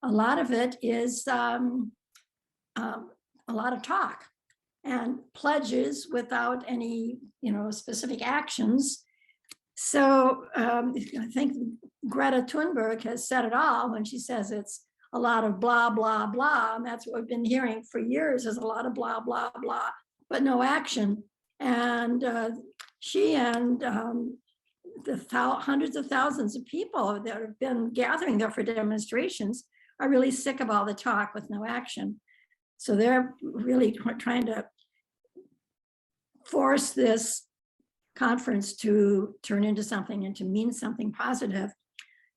a lot of it is a lot of talk and pledges without any, specific actions. So I think Greta Thunberg has said it all when she says it's a lot of blah, blah, blah. And that's what we've been hearing for years, is a lot of blah, blah, blah, but no action. And she and hundreds of thousands of people that have been gathering there for demonstrations are really sick of all the talk with no action. So they're really trying to force this conference to turn into something and to mean something positive,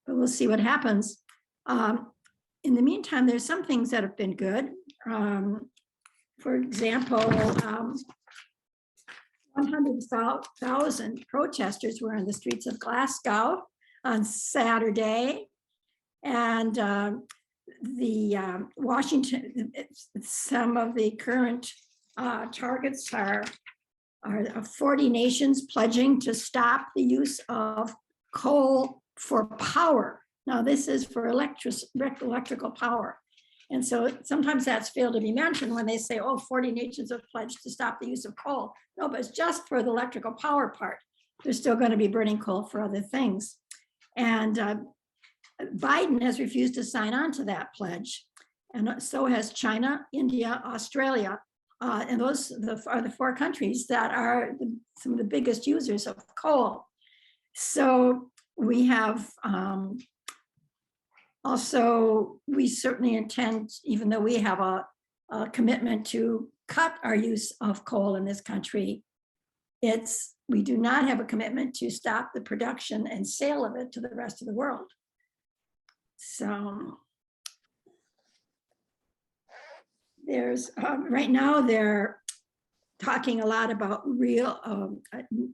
but we'll see what happens. In the meantime, there's some things that have been good. For example, 100,000 protesters were in the streets of Glasgow on Saturday, and the Washington, some of the current targets are 40 nations pledging to stop the use of coal for power. Now, this is for electrical power. And so sometimes that's failed to be mentioned when they say, 40 nations have pledged to stop the use of coal. No, but it's just for the electrical power part. They're still going to be burning coal for other things. And Biden has refused to sign on to that pledge. And so has China, India, Australia. And those are the four countries that are some of the biggest users of coal. So we have also, we certainly intend, even though we have a commitment to cut our use of coal in this country, we do not have a commitment to stop the production and sale of it to the rest of the world. So there's right now they're talking a lot about real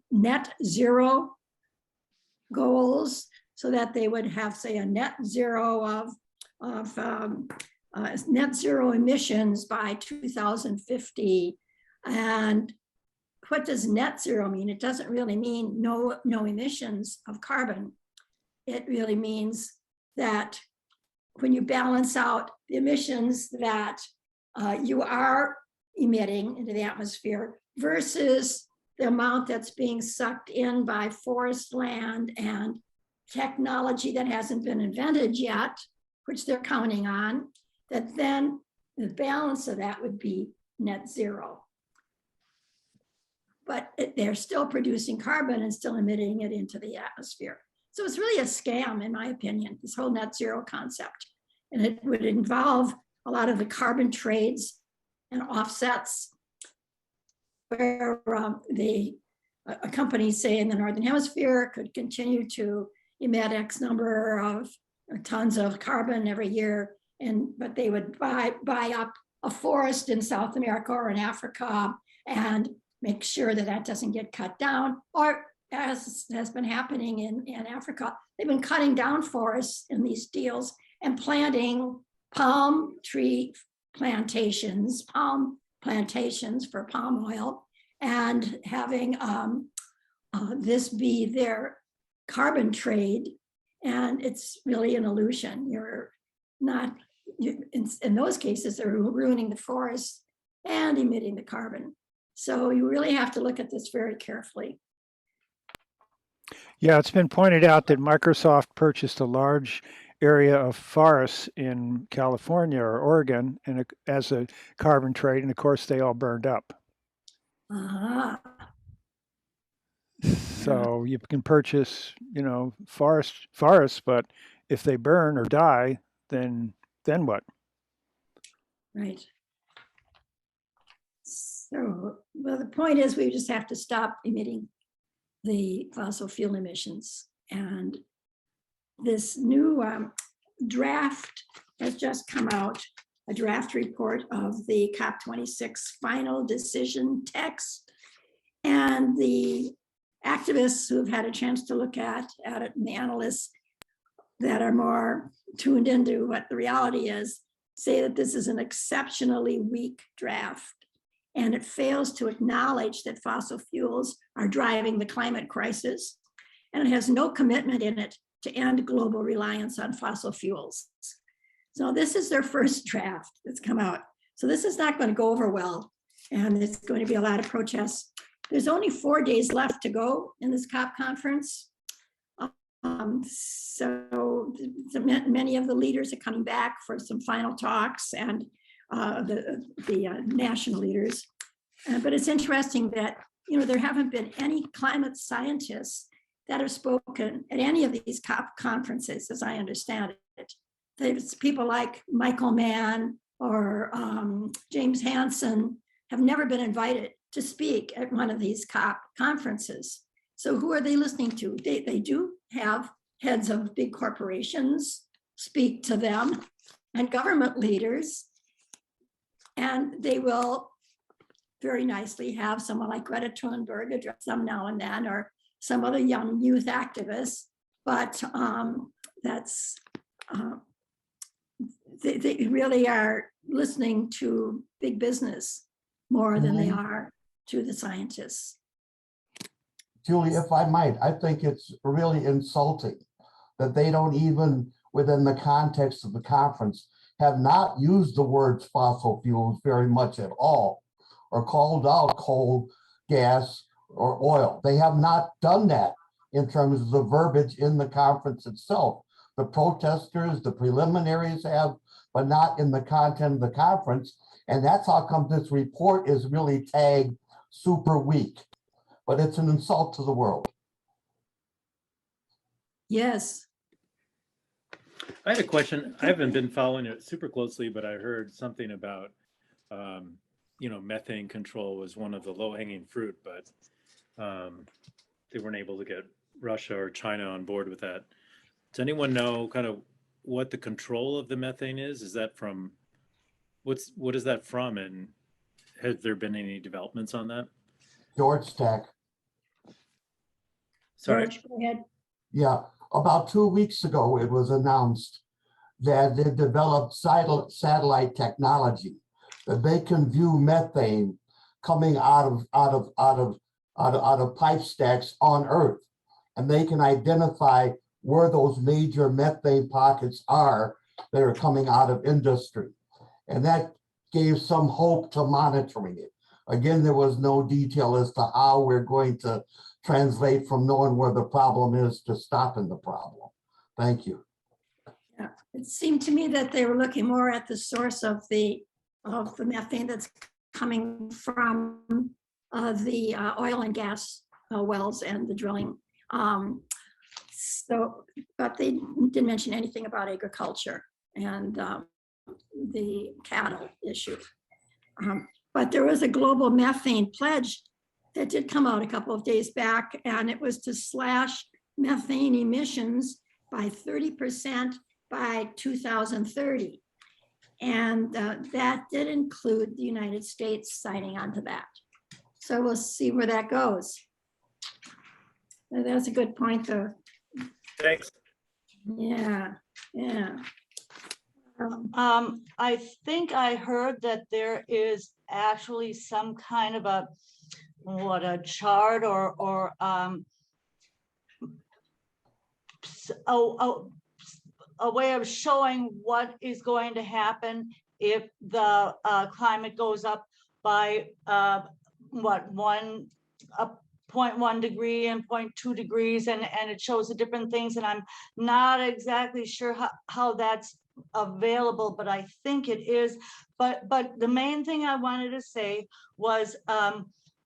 net zero goals, so that they would have, say, a net zero of net zero emissions by 2050. And what does net zero mean? It doesn't really mean no emissions of carbon. It really means that when you balance out the emissions that you are emitting into the atmosphere versus the amount that's being sucked in by forest land and technology that hasn't been invented yet, which they're counting on, that then the balance of that would be net zero. But they're still producing carbon and still emitting it into the atmosphere. So it's really a scam, in my opinion, this whole net zero concept. And it would involve a lot of the carbon trades and offsets, where a company, say in the Northern Hemisphere, could continue to emit X number of tons of carbon every year, but they would buy up a forest in South America or in Africa and make sure that that doesn't get cut down. Or as has been happening in Africa, they've been cutting down forests in these deals and planting palm plantations for palm oil, and having this be their carbon trade. And it's really an illusion. In those cases, they're ruining the forest and emitting the carbon. So you really have to look at this very carefully. Yeah, it's been pointed out that Microsoft purchased a large area of forests in California or Oregon as a carbon trade, and of course they all burned up. So you can purchase, forests, but if they burn or die, then what? Right. So, well, the point is we just have to stop emitting the fossil fuel emissions. And this new draft has just come out, a draft report of the COP26 final decision text. And the activists who have had a chance to look at it, and the analysts that are more tuned into what the reality is, say that this is an exceptionally weak draft. And it fails to acknowledge that fossil fuels are driving the climate crisis. And it has no commitment in it to end global reliance on fossil fuels. So this is their first draft that's come out. So this is not going to go over well. And there's going to be a lot of protests. There's only 4 days left to go in this COP conference. So many of the leaders are coming back for some final talks, and the national leaders. But it's interesting that, you know, there haven't been any climate scientists that have spoken at any of these COP conferences, as I understand it. There's people like Michael Mann or James Hansen have never been invited to speak at one of these COP conferences. So who are they listening to? They do have heads of big corporations speak to them, and government leaders. And they will very nicely have someone like Greta Thunberg address them now and then, or some other young youth activists. But they really are listening to big business more than they are to the scientists. Julie, if I might, I think it's really insulting that they don't even, within the context of the conference, have not used the words fossil fuels very much at all, or called out coal, gas, or oil. They have not done that in terms of the verbiage in the conference itself. The protesters, the preliminaries have, but not in the content of the conference. And that's how come this report is really tagged super weak. But it's an insult to the world. Yes. I had a question. I haven't been following it super closely, but I heard something about, you know, methane control was one of the low-hanging fruit, but they weren't able to get Russia or China on board with that. Does anyone know kind of what the control of the methane is? Is that from, what is that from? And has there been any developments on that? George Tech. Sorry. George, go ahead. Yeah, about 2 weeks ago, it was announced that they developed satellite technology that they can view methane coming out of pipe stacks on Earth, and they can identify where those major methane pockets are that are coming out of industry, and that gave some hope to monitoring it. Again, there was no detail as to how we're going to translate from knowing where the problem is to stopping the problem. Thank you. Yeah, it seemed to me that they were looking more at the source of the methane that's coming from the oil and gas wells and the drilling. But they didn't mention anything about agriculture and the cattle issue. But there was a global methane pledge that did come out a couple of days back, and it was to slash methane emissions by 30% by 2030. And that did include the United States signing on to that. So we'll see where that goes. And that's a good point, though. Thanks. Yeah, yeah. I think I heard that there is actually some kind of a chart or a way of showing what is going to happen if the climate goes up by 0.1 degree and 0.2 degrees, and it shows the different things, and I'm not exactly sure how that's available, but I think it is. But the main thing I wanted to say was,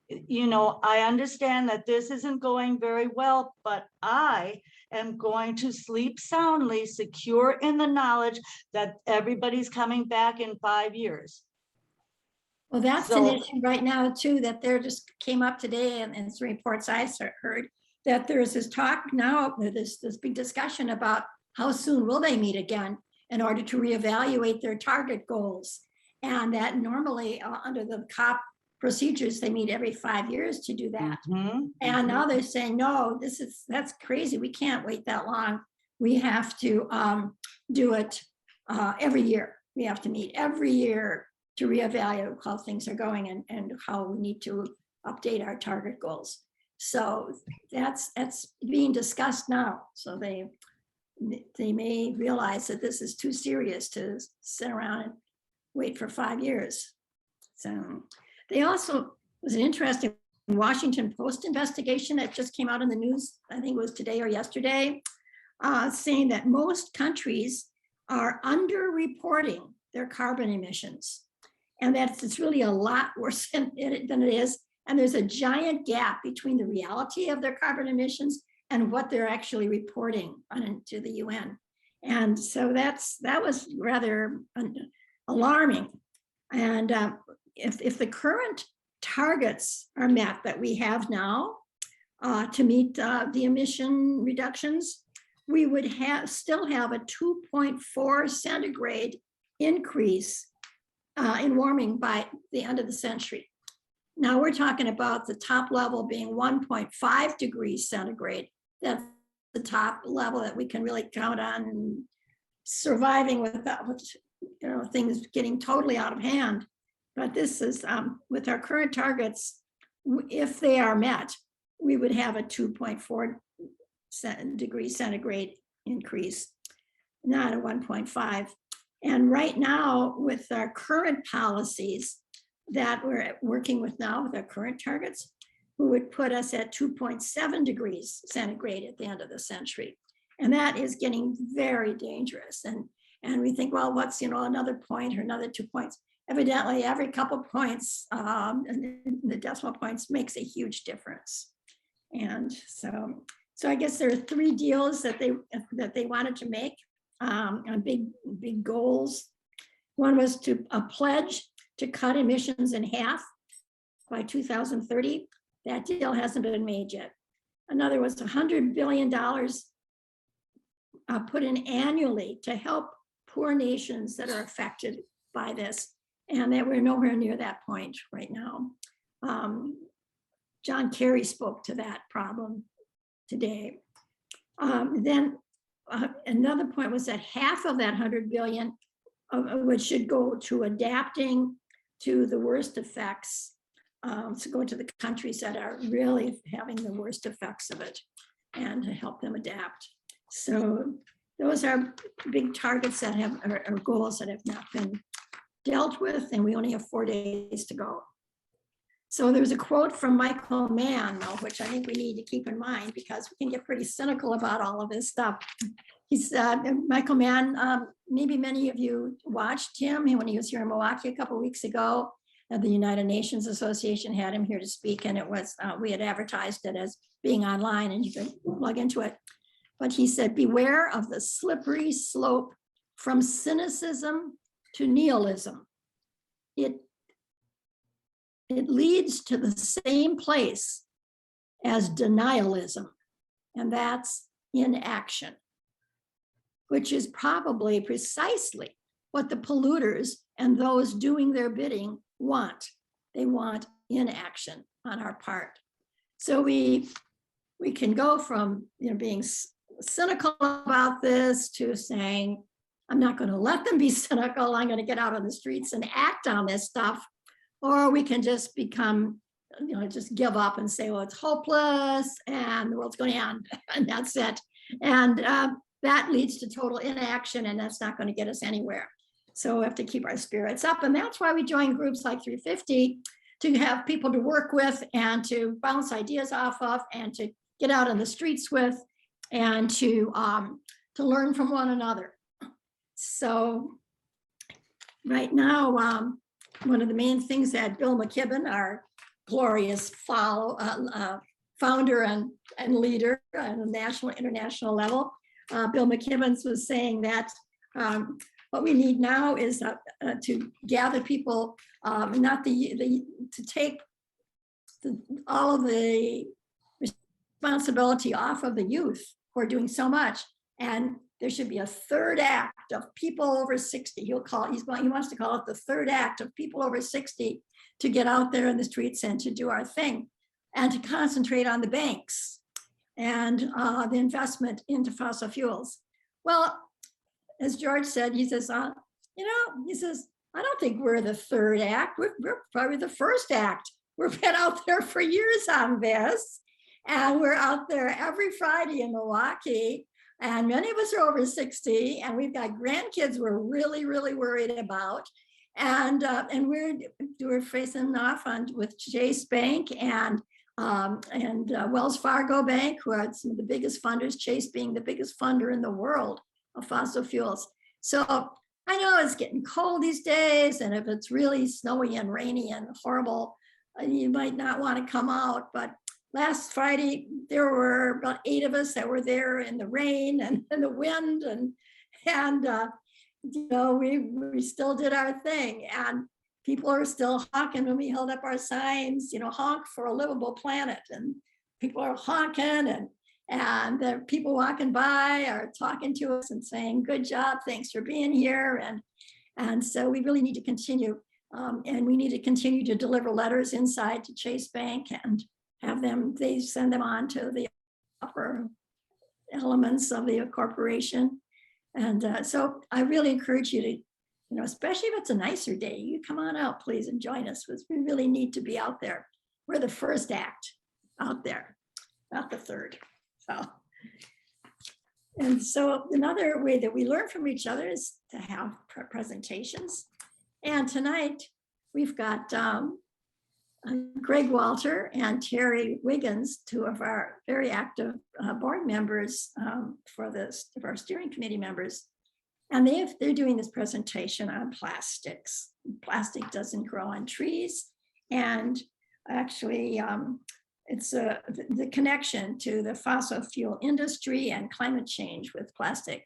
you know, I understand that this isn't going very well, but I am going to sleep soundly, secure in the knowledge that everybody's coming back in 5 years. Well, that's an issue right now too, that there just came up today, and some reports I heard that there's this talk now, this big discussion about how soon will they meet again in order to reevaluate their target goals. And that normally under the COP procedures, they meet every 5 years to do that. And now they're saying, no, that's crazy. We can't wait that long. We have to do it every year. We have to meet every year to reevaluate how things are going and how we need to update our target goals. So that's being discussed now. So they may realize that this is too serious to sit around and wait for 5 years. So they also, was an interesting Washington Post investigation that just came out in the news, I think it was today or yesterday, saying that most countries are under-reporting their carbon emissions. And that it's really a lot worse than it is. And there's a giant gap between the reality of their carbon emissions and what they're actually reporting to the UN. And so that was rather alarming. And if the current targets are met that we have now to meet the emission reductions, we would still have a 2.4 centigrade increase in warming by the end of the century. Now we're talking about the top level being 1.5 degrees centigrade. That's the top level that we can really count on surviving without, things getting totally out of hand. But this is with our current targets, if they are met, we would have a 2.4 degrees centigrade increase, not a 1.5. And right now, with our current policies that we're working with now, with our current targets, we would put us at 2.7 degrees centigrade at the end of the century. And that is getting very dangerous. And we think, well, what's, another point or another 2 points? Evidently, every couple points, the decimal points makes a huge difference. And so I guess there are 3 deals that they wanted to make on big goals. One was a pledge to cut emissions in half by 2030. That deal hasn't been made yet. Another was $100 billion put in annually to help poor nations that are affected by this, and that we're nowhere near that point right now. John Kerry spoke to that problem today. Then another point was that half of that 100 billion, which should go to adapting to the worst effects, to go to the countries that are really having the worst effects of it and to help them adapt. So those are big targets that have, or goals that have not been dealt with, and we only have 4 days to go. So there's a quote from Michael Mann, though, which I think we need to keep in mind because we can get pretty cynical about all of this stuff. He's Michael Mann, maybe many of you watched him when he was here in Milwaukee a couple of weeks ago. The United Nations Association had him here to speak, and it was, we had advertised it as being online and you could plug into it. But he said, beware of the slippery slope from cynicism to nihilism. It leads to the same place as denialism, and that's inaction, which is probably precisely what the polluters and those doing their bidding want. They want inaction on our part. So we can go from being cynical about this to saying, I'm not going to let them be cynical. I'm going to get out on the streets and act on this stuff. Or we can just become, just give up and say, well, it's hopeless and the world's going to end, and that's it. And that leads to total inaction, and that's not going to get us anywhere. So we have to keep our spirits up. And that's why we join groups like 350 to have people to work with and to bounce ideas off of and to get out on the streets with and to learn from one another. So right now, one of the main things that Bill McKibben, our glorious founder and leader on a national, international level, Bill McKibben was saying that what we need now is to gather people, not to take all of the responsibility off of the youth who are doing so much, and there should be a third act of people over 60. He wants to call it the third act of people over 60 to get out there in the streets and to do our thing and to concentrate on the banks and the investment into fossil fuels. Well, as George said, he says, I don't think we're the third act. We're probably the first act. We've been out there for years on this, and we're out there every Friday in Milwaukee And many of us are over 60, and we've got grandkids we're really, really worried about. And we're facing off with Chase Bank and Wells Fargo Bank, who are some of the biggest funders, Chase being the biggest funder in the world of fossil fuels. So I know it's getting cold these days, and if it's really snowy and rainy and horrible, you might not want to come out. But last Friday, there were about 8 of us that were there in the rain and in the wind, and we still did our thing. And people are still honking when we held up our signs, honk for a livable planet. And people are honking, and the people walking by are talking to us and saying, good job, thanks for being here. And so we really need to continue. And we need to continue to deliver letters inside to Chase Bank and have they send them on to the upper elements of the corporation. And so I really encourage you to, especially if it's a nicer day, you come on out, please, and join us, because we really need to be out there. We're the first act out there, not the third. So another way that we learn from each other is to have presentations. And tonight we've got Greg Walter and Terry Wiggins, 2 of our very active board members for our steering committee members. And they're doing this presentation on plastics. Plastic doesn't grow on trees. And actually, it's the connection to the fossil fuel industry and climate change with plastic.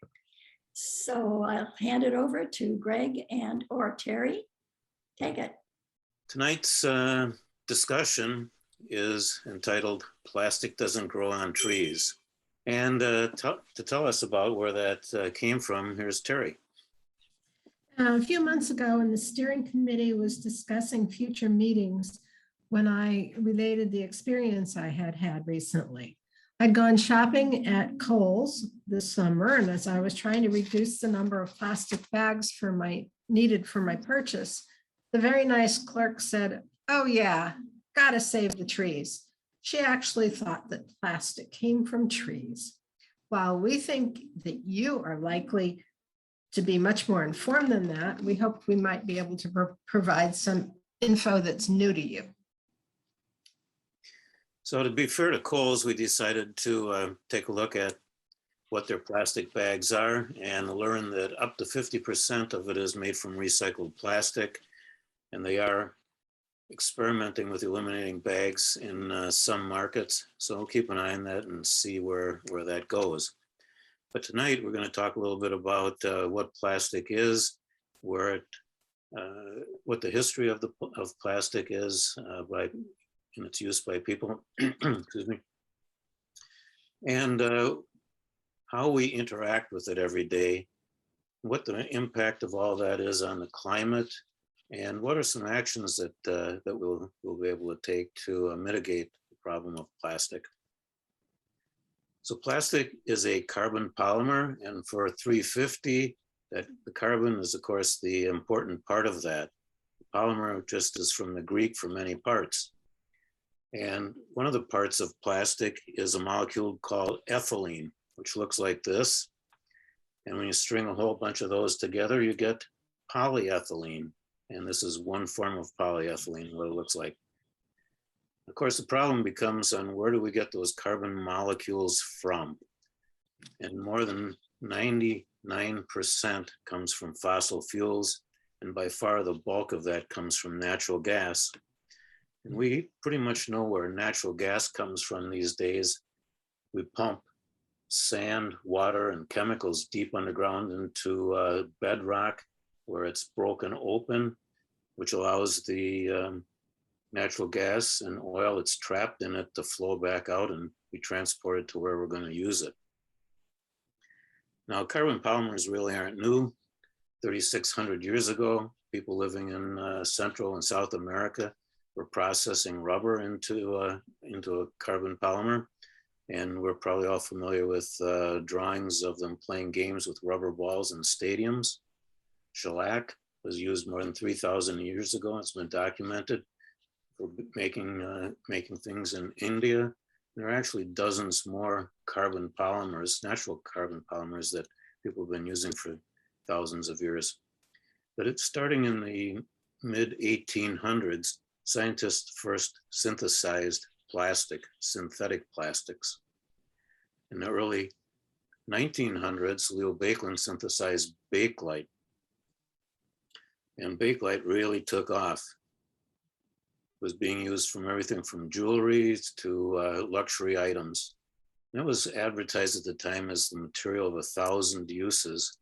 So I'll hand it over to Greg or Terry. Take it. Tonight's discussion is entitled Plastic Doesn't Grow on Trees. And to tell us about where that came from, here's Terry. A few months ago, when the steering committee was discussing future meetings, when I related the experience I had recently. I'd gone shopping at Kohl's this summer, and as I was trying to reduce the number of plastic bags needed for my purchase, the very nice clerk said, "Oh yeah, gotta save the trees." She actually thought that plastic came from trees. While we think that you are likely to be much more informed than that, we hope we might be able to provide some info that's new to you. So to be fair to Kohl's, we decided to take a look at what their plastic bags are and learn that up to 50% of it is made from recycled plastic. And they are experimenting with eliminating bags in some markets. So we'll keep an eye on that and see where that goes. But tonight we're going to talk a little bit about what plastic is, what the history of plastic is in its use by people, excuse me, and how we interact with it every day, what the impact of all that is on the climate, and what are some actions that we'll be able to take to mitigate the problem of plastic. So plastic is a carbon polymer, and for 350, that the carbon is of course the important part of that. The polymer just is from the Greek for many parts. And one of the parts of plastic is a molecule called ethylene, which looks like this. And when you string a whole bunch of those together, you get polyethylene. And this is one form of polyethylene, what it looks like. Of course, the problem becomes on where do we get those carbon molecules from? And more than 99% comes from fossil fuels. And by far the bulk of that comes from natural gas. And we pretty much know where natural gas comes from these days. We pump sand, water, and chemicals deep underground into bedrock where it's broken open, which allows the natural gas and oil that's trapped in it to flow back out and be transported to where we're going to use it. Now, carbon polymers really aren't new. 3,600 years ago, people living in Central and South America were processing rubber into a carbon polymer. And we're probably all familiar with drawings of them playing games with rubber balls in stadiums. Shellac was used more than 3,000 years ago. It's been documented for making things in India. There are actually dozens more carbon polymers, natural carbon polymers that people have been using for thousands of years. But it's starting in the mid 1800s, scientists first synthesized plastic, synthetic plastics. In the early 1900s, Leo Baekeland synthesized Bakelite. And Bakelite really took off. It was being used from everything from jewelry to luxury items. And it was advertised at the time as the material of 1,000 uses.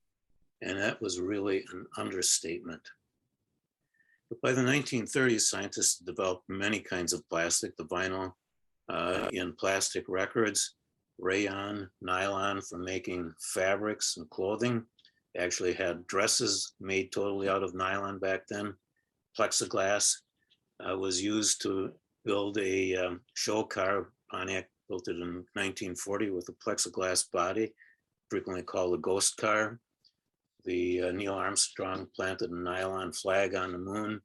And that was really an understatement. But by the 1930s, scientists developed many kinds of plastic, the vinyl in plastic records, rayon, nylon for making fabrics and clothing. They actually had dresses made totally out of nylon back then. Plexiglass was used to build a show car. Pontiac built it in 1940 with a plexiglass body, frequently called a ghost car. The Neil Armstrong planted a nylon flag on the moon.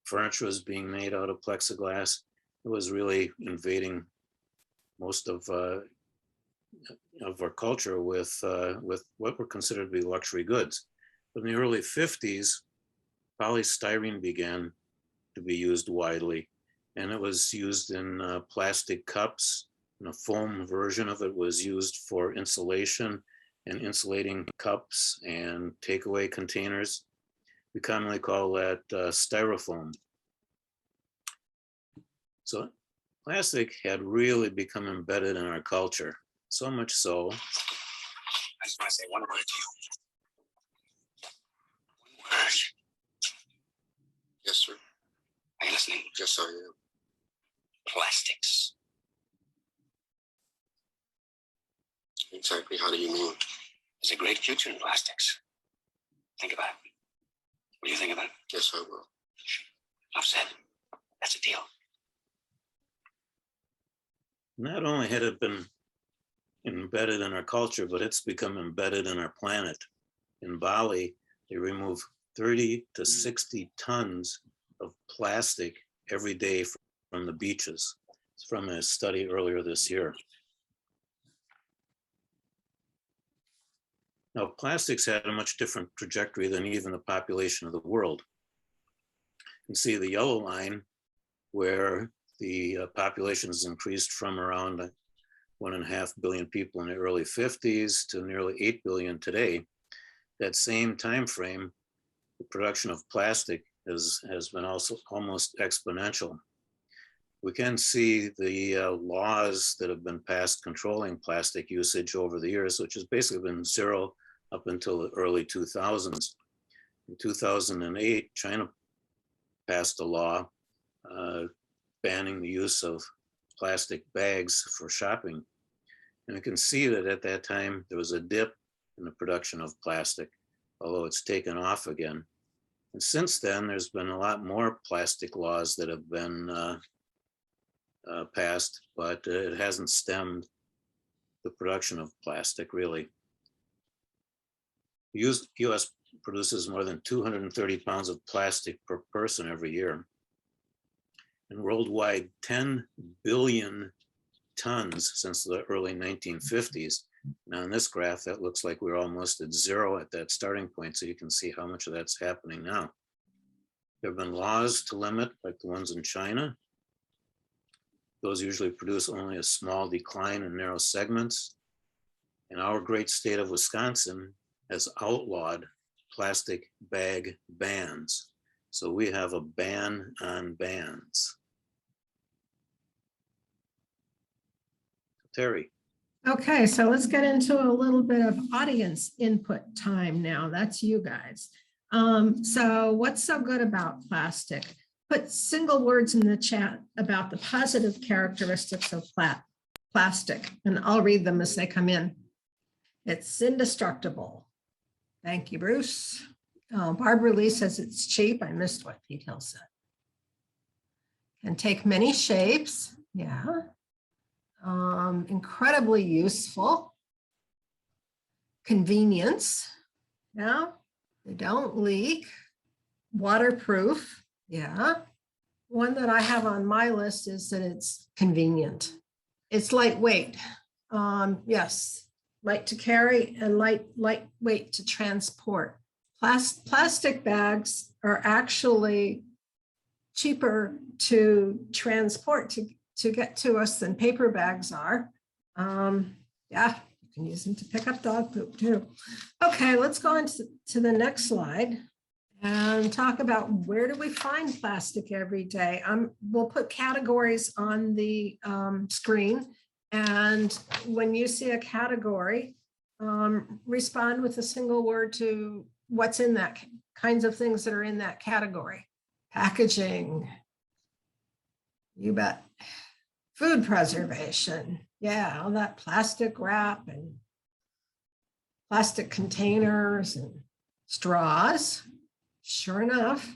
Furniture was being made out of plexiglass. It was really invading most of our culture with what were considered to be luxury goods. But in the early 50s, polystyrene began to be used widely, and it was used in plastic cups, and a foam version of it was used for insulation and insulating cups and takeaway containers. We commonly call that styrofoam. So plastic had really become embedded in our culture, so much so. I just want to say one word to you. One word. Yes, sir. Are you listening? Yes, sir. Yeah. Plastics. Exactly. How do you mean? There's a great future in plastics. Think about it. What do you think about it? Yes, I will. Enough said. That's a deal. Not only had it been embedded in our culture, but it's become embedded in our planet. In Bali, they remove 30 to 60 tons of plastic every day from the beaches. It's from a study earlier this year. Now, plastics had a much different trajectory than even the population of the world. You can see the yellow line where the population has increased from around 1.5 billion people in the early 50s to nearly 8 billion today. That same time frame, the production of plastic has been also almost exponential. We can see the laws that have been passed controlling plastic usage over the years, which has basically been zero up until the early 2000s. In 2008, China passed a law banning the use of plastic bags for shopping. And you can see that at that time, there was a dip in the production of plastic, although it's taken off again. And since then, there's been a lot more plastic laws that have been passed, but it hasn't stemmed the production of plastic, really. The US produces more than 230 pounds of plastic per person every year. And worldwide, 10 billion tons since the early 1950s. Now in this graph, that looks like we're almost at zero at that starting point, so you can see how much of that's happening now. There have been laws to limit, like the ones in China. Those usually produce only a small decline in narrow segments. And our great state of Wisconsin has outlawed plastic bag bans. So we have a ban on bans. Terry. Okay, so let's get into a little bit of audience input time now. That's you guys. So what's so good about plastic? Put single words in the chat about the positive characteristics of plastic, and I'll read them as they come in. It's indestructible. Thank you, Bruce. Barbara Lee says it's cheap. I missed what Pete Hill said. Can take many shapes. Yeah. Incredibly useful. Convenience. Yeah. They don't leak. Waterproof. Yeah. One that I have on my list is that it's convenient. It's lightweight. Yes, light to carry and lightweight to transport. Plastic bags are actually cheaper to transport to get to us than paper bags are. Yeah, you can use them to pick up dog poop too. Okay, let's go on to the next slide and talk about where do we find plastic every day. We'll put categories on the screen, and when you see a category, respond with a single word to what's in that, kinds of things that are in that category. Packaging, you bet. Food preservation, yeah, all that plastic wrap and plastic containers and straws. Sure enough,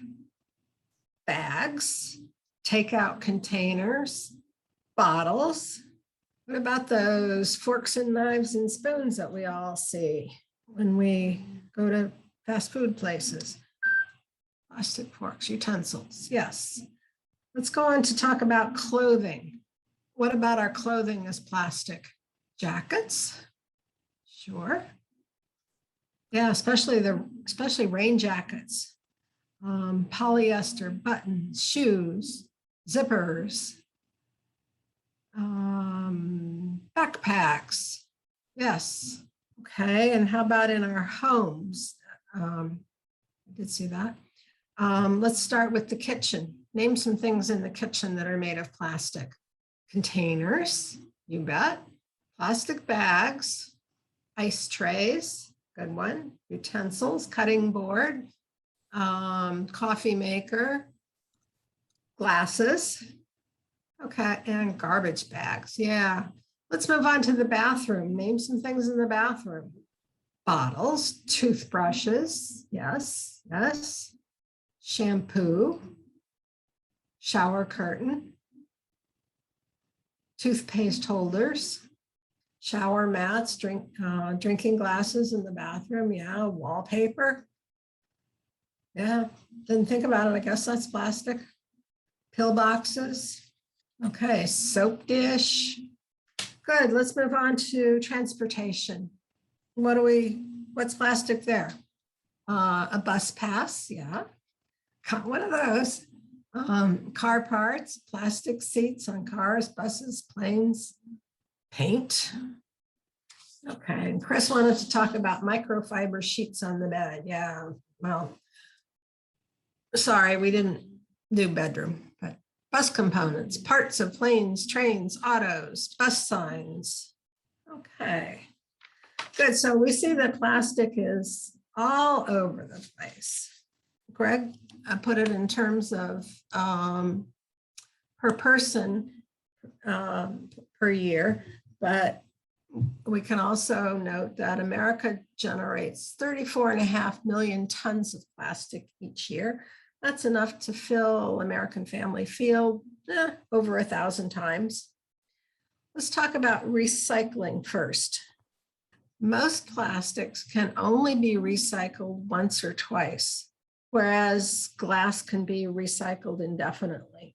bags, takeout containers, bottles. What about those forks and knives and spoons that we all see when we go to fast food places? Plastic forks, utensils, yes. Let's go on to talk about clothing. What about our clothing is plastic? Jackets? Sure. Yeah, especially rain jackets. Polyester buttons, shoes, zippers, backpacks. Yes. Okay. And how about in our homes? I did see that. Let's start with the kitchen. Name some things in the kitchen that are made of plastic. Containers, you bet. Plastic bags, ice trays, good one. Utensils, cutting board, coffee maker, glasses, okay, and garbage bags. Yeah. Let's move on to the bathroom. Name some things in the bathroom. Bottles, toothbrushes, yes, yes. Shampoo, shower curtain, toothpaste holders, shower mats, drinking glasses in the bathroom, yeah, wallpaper. Yeah, didn't think about it. I guess that's plastic. Pill boxes. Okay, soap dish. Good, let's move on to transportation. What's plastic there? A bus pass, yeah. Got one of those. Car parts, plastic seats on cars, buses, planes, paint. Okay, and Chris wanted to talk about microfiber sheets on the bed. Yeah, well, sorry, we didn't do bedroom, but bus components, parts of planes, trains, autos, bus signs. Okay, good. So we see that plastic is all over the place. Greg, I put it in terms of per person per year, but we can also note that America generates 34.5 million tons of plastic each year. That's enough to fill American Family Field over 1,000 times. Let's talk about recycling first. Most plastics can only be recycled once or twice, whereas glass can be recycled indefinitely.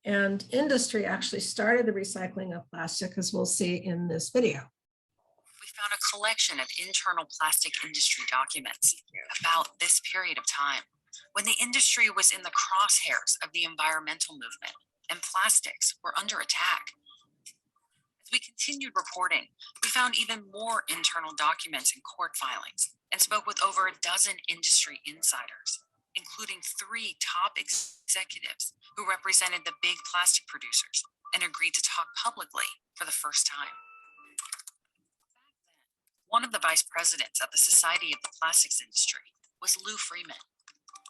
And industry actually started the recycling of plastic, as we'll see in this video. We found a collection of internal plastic industry documents about this period of time, when the industry was in the crosshairs of the environmental movement and plastics were under attack. As we continued reporting, we found even more internal documents and court filings and spoke with over a dozen industry insiders, including 3 top executives who represented the big plastic producers and agreed to talk publicly for the first time. One of the vice presidents at the Society of the Plastics Industry was Lou Freeman.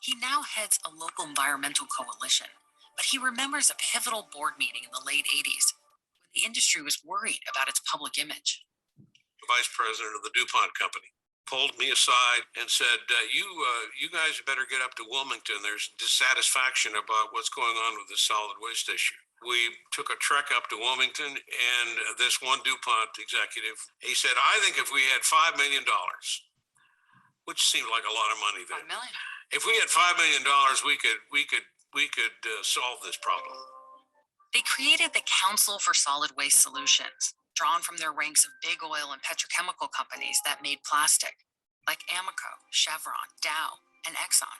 He now heads a local environmental coalition, but he remembers a pivotal board meeting in the late 80s when the industry was worried about its public image. The vice president of the DuPont company pulled me aside and said, you guys better get up to Wilmington. There's dissatisfaction about what's going on with the solid waste issue. We took a trek up to Wilmington, and this one DuPont executive, he said, I think if we had $5 million, which seemed like a lot of money then. $5 million. If we had $5 million, we could solve this problem. They created the Council for Solid Waste Solutions, drawn from their ranks of big oil and petrochemical companies that made plastic, like Amoco, Chevron, Dow, and Exxon.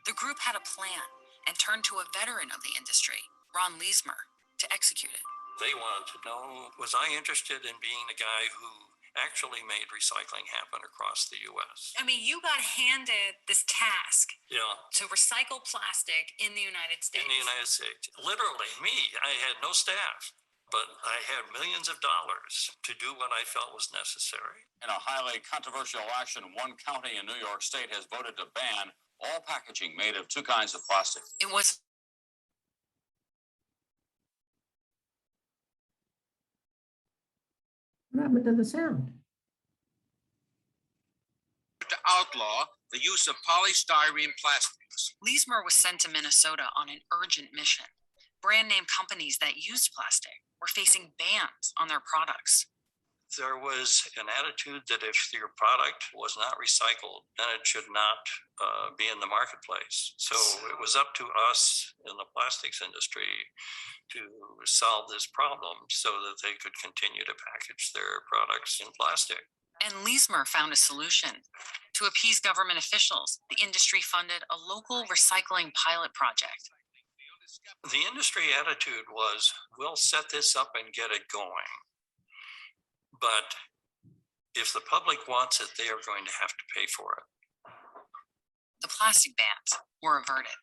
The group had a plan and turned to a veteran of the industry, Ron Leesmer, to execute it. They wanted to know, was I interested in being the guy who actually made recycling happen across the US? I mean, you got handed this task Yeah, to recycle plastic in the United States. in the United States. Literally, me, I had no staff, but I had millions of dollars to do what I felt was necessary. In a highly controversial action, one county in New York State has voted to ban all packaging made of two kinds of plastic. It was What happened to the sound? To outlaw the use of polystyrene plastics. Leesmer was sent to Minnesota on an urgent mission. Brand name companies that used plastic were facing bans on their products. There was an attitude that if your product was not recycled, then it should not be in the marketplace. So it was up to us in the plastics industry to solve this problem so that they could continue to package their products in plastic. And Leesmer found a solution. To appease government officials, the industry funded a local recycling pilot project. The industry attitude was, we'll set this up and get it going. But if the public wants it, they are going to have to pay for it. The plastic bans were averted.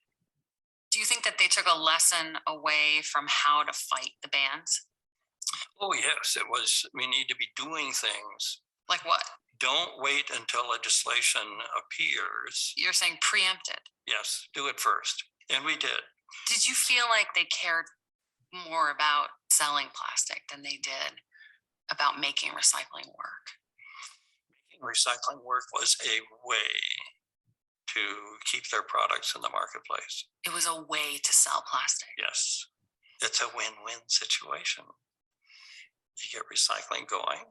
Do you think that they took a lesson away from how to fight the bans? Oh, yes, it was, we need to be doing things. Like what? Don't wait until legislation appears. You're saying preempted. Yes, do it first. And we did. Did you feel like they cared more about selling plastic than they did about making recycling work? Making recycling work was a way to keep their products in the marketplace. It was a way to sell plastic. Yes, it's a win-win situation. You get recycling going,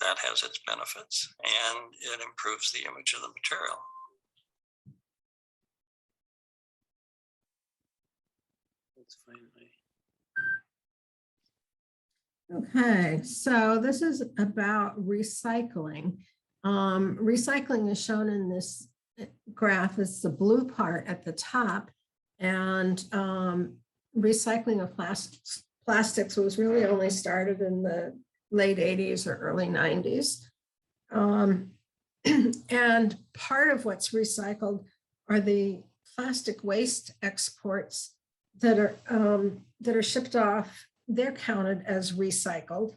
that has its benefits, and it improves the image of the material. That's finally. Okay, so this is about recycling. Recycling is shown in this graph as the blue part at the top, and recycling of plastics was really only started in the late 80s or early 90s. And part of what's recycled are the plastic waste exports that are shipped off. They're counted as recycled.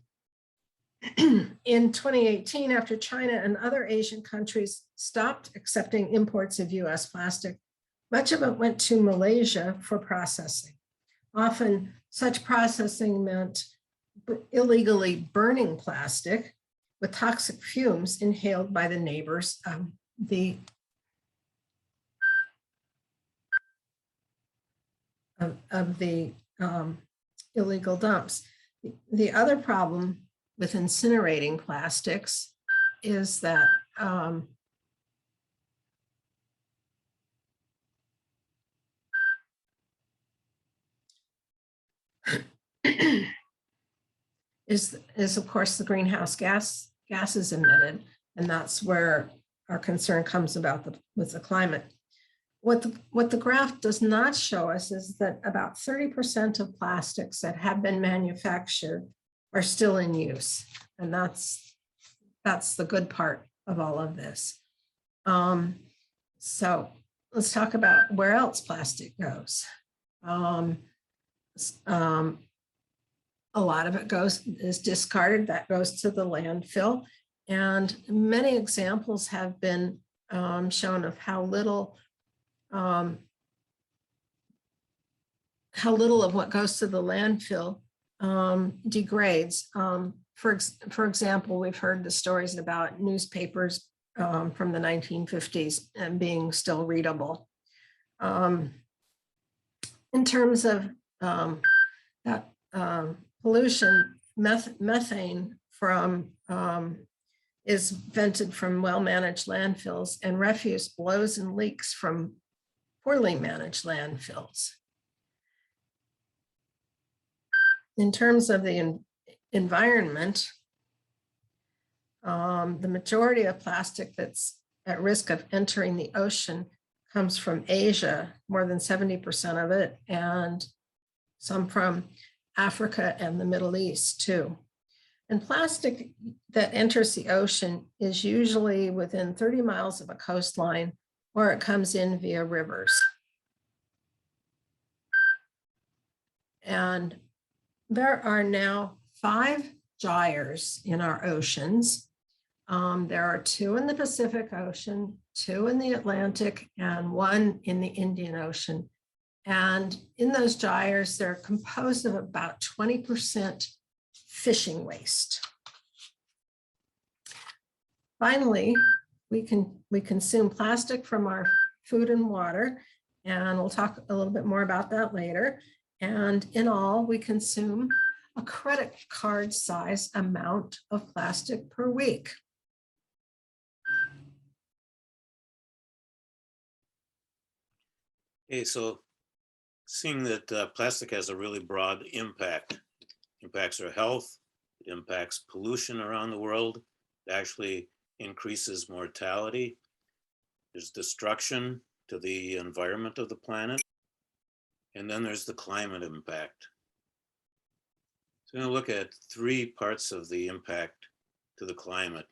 In 2018, after China and other Asian countries stopped accepting imports of US plastic, much of it went to Malaysia for processing. Often such processing meant illegally burning plastic with toxic fumes inhaled by the neighbors of the illegal dumps. The other problem with incinerating plastics is that is of course the greenhouse gases emitted, and that's where our concern comes about with the climate. What the graph does not show us is that about 30% of plastics that have been manufactured are still in use, and that's the good part of all of this. So let's talk about where else plastic goes. A lot of it is discarded. That goes to the landfill, and many examples have been shown of how little of what goes to the landfill degrades. For example, we've heard the stories about newspapers from the 1950s and being still readable. In terms of that pollution, methane is vented from well-managed landfills, and refuse blows and leaks from poorly managed landfills. in terms of the environment, the majority of plastic that's at risk of entering the ocean comes from Asia, more than 70% of it, and some from Africa and the Middle East too. And plastic that enters the ocean is usually within 30 miles of a coastline, or it comes in via rivers. And there are now 5 gyres in our oceans. There are 2 in the Pacific Ocean, 2 in the Atlantic, and 1 in the Indian Ocean. And in those gyres, they're composed of about 20% fishing waste. Finally, we consume plastic from our food and water, and we'll talk a little bit more about that later. And in all, we consume a credit card size amount of plastic per week. Okay, so seeing that plastic has a really broad impact, impacts our health, it impacts pollution around the world, it actually increases mortality, there's destruction to the environment of the planet, and then there's the climate impact. So I'm going to look at 3 parts of the impact to the climate.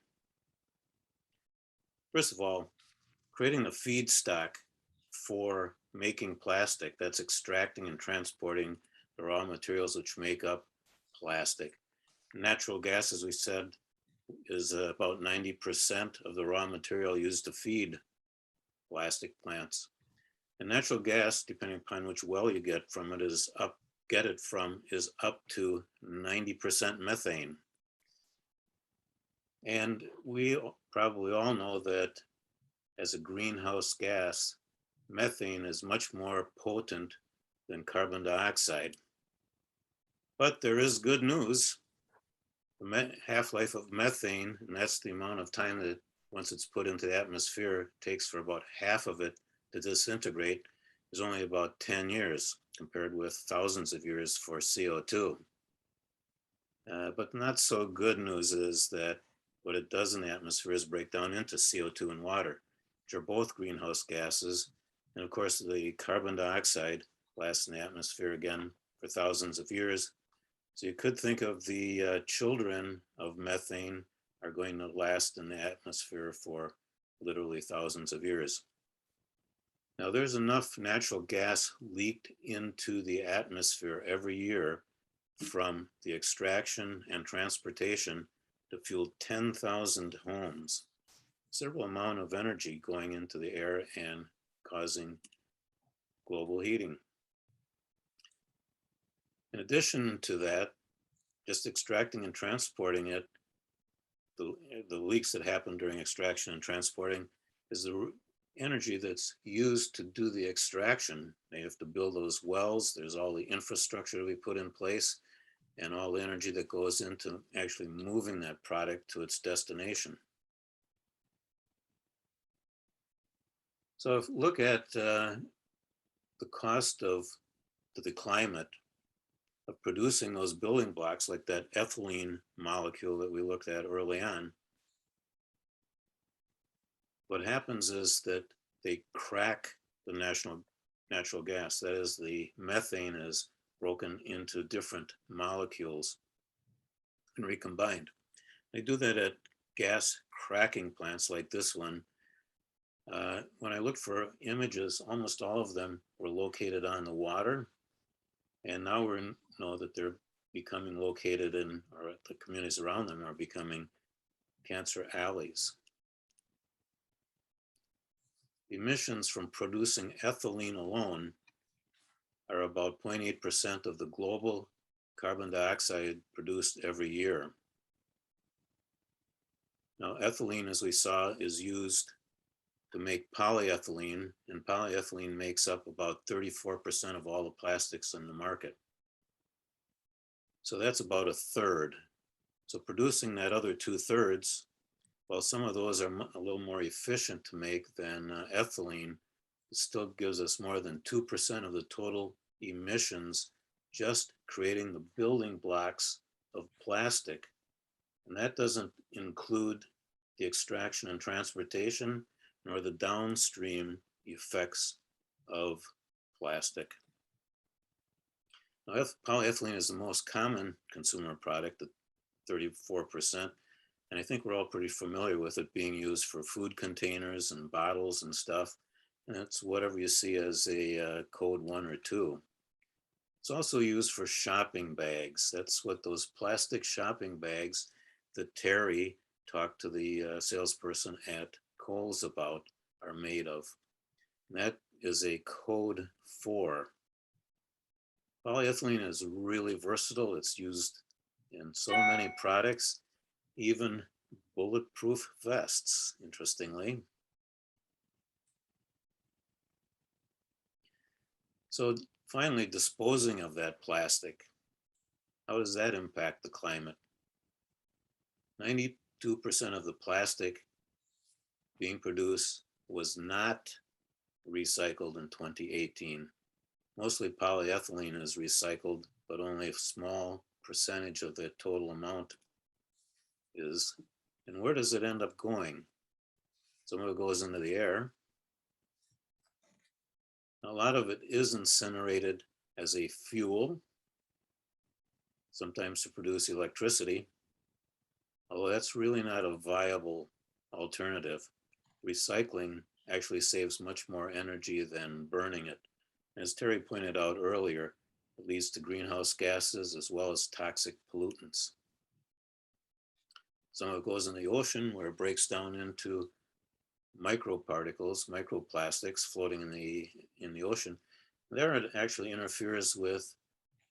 First of all, creating the feedstock for making plastic, that's extracting and transporting the raw materials which make up plastic. Natural gas, as we said, is about 90% of the raw material used to feed plastic plants. And natural gas, depending upon which well you get from it, is up to 90% methane. And we probably all know that as a greenhouse gas, methane is much more potent than carbon dioxide. But there is good news. The half-life of methane, and that's the amount of time that once it's put into the atmosphere, takes for about half of it to disintegrate, is only about 10 years compared with thousands of years for CO2. But not so good news is that what it does in the atmosphere is break down into CO2 and water, which are both greenhouse gases. And of course, the carbon dioxide lasts in the atmosphere again for thousands of years. So you could think of the children of methane are going to last in the atmosphere for literally thousands of years. Now there's enough natural gas leaked into the atmosphere every year from the extraction and transportation to fuel 10,000 homes. Considerable amount of energy going into the air and causing global heating. In addition to that, just extracting and transporting it, the leaks that happen during extraction and transporting is the energy that's used to do the extraction. They have to build those wells. There's all the infrastructure we put in place and all the energy that goes into actually moving that product to its destination. So if look at the cost of the climate of producing those building blocks like that ethylene molecule that we looked at early on, what happens is that they crack the natural gas. That is, the methane is broken into different molecules and recombined. They do that at gas cracking plants like this one. When I looked for images, almost all of them were located on the water. And now we know that they're becoming located in, or the communities around them are becoming cancer alleys. Emissions from producing ethylene alone are about 0.8% of the global carbon dioxide produced every year. Now, ethylene, as we saw, is used to make polyethylene, and polyethylene makes up about 34% of all the plastics in the market. So that's about a third. So producing that other 2/3, while some of those are a little more efficient to make than ethylene, it still gives us more than 2% of the total emissions just creating the building blocks of plastic. And that doesn't include the extraction and transportation, nor the downstream effects of plastic. Now, polyethylene is the most common consumer product at 34%. And I think we're all pretty familiar with it being used for food containers and bottles and stuff. And it's whatever you see as a code 1 or 2. It's also used for shopping bags. That's what those plastic shopping bags that Terry talked to the salesperson at Kohl's about are made of. And that is a code 4. Polyethylene is really versatile. It's used in so many products, even bulletproof vests, interestingly. So finally, disposing of that plastic, how does that impact the climate? 92% of the plastic being produced was not recycled in 2018. Mostly polyethylene is recycled, but only a small percentage of the total amount is. And where does it end up going? Some of it goes into the air. A lot of it is incinerated as a fuel, sometimes to produce electricity, although that's really not a viable alternative. Recycling actually saves much more energy than burning it. As Terry pointed out earlier, it leads to greenhouse gases as well as toxic pollutants. Some of it goes in the ocean where it breaks down into microparticles, microplastics floating in the ocean. There it actually interferes with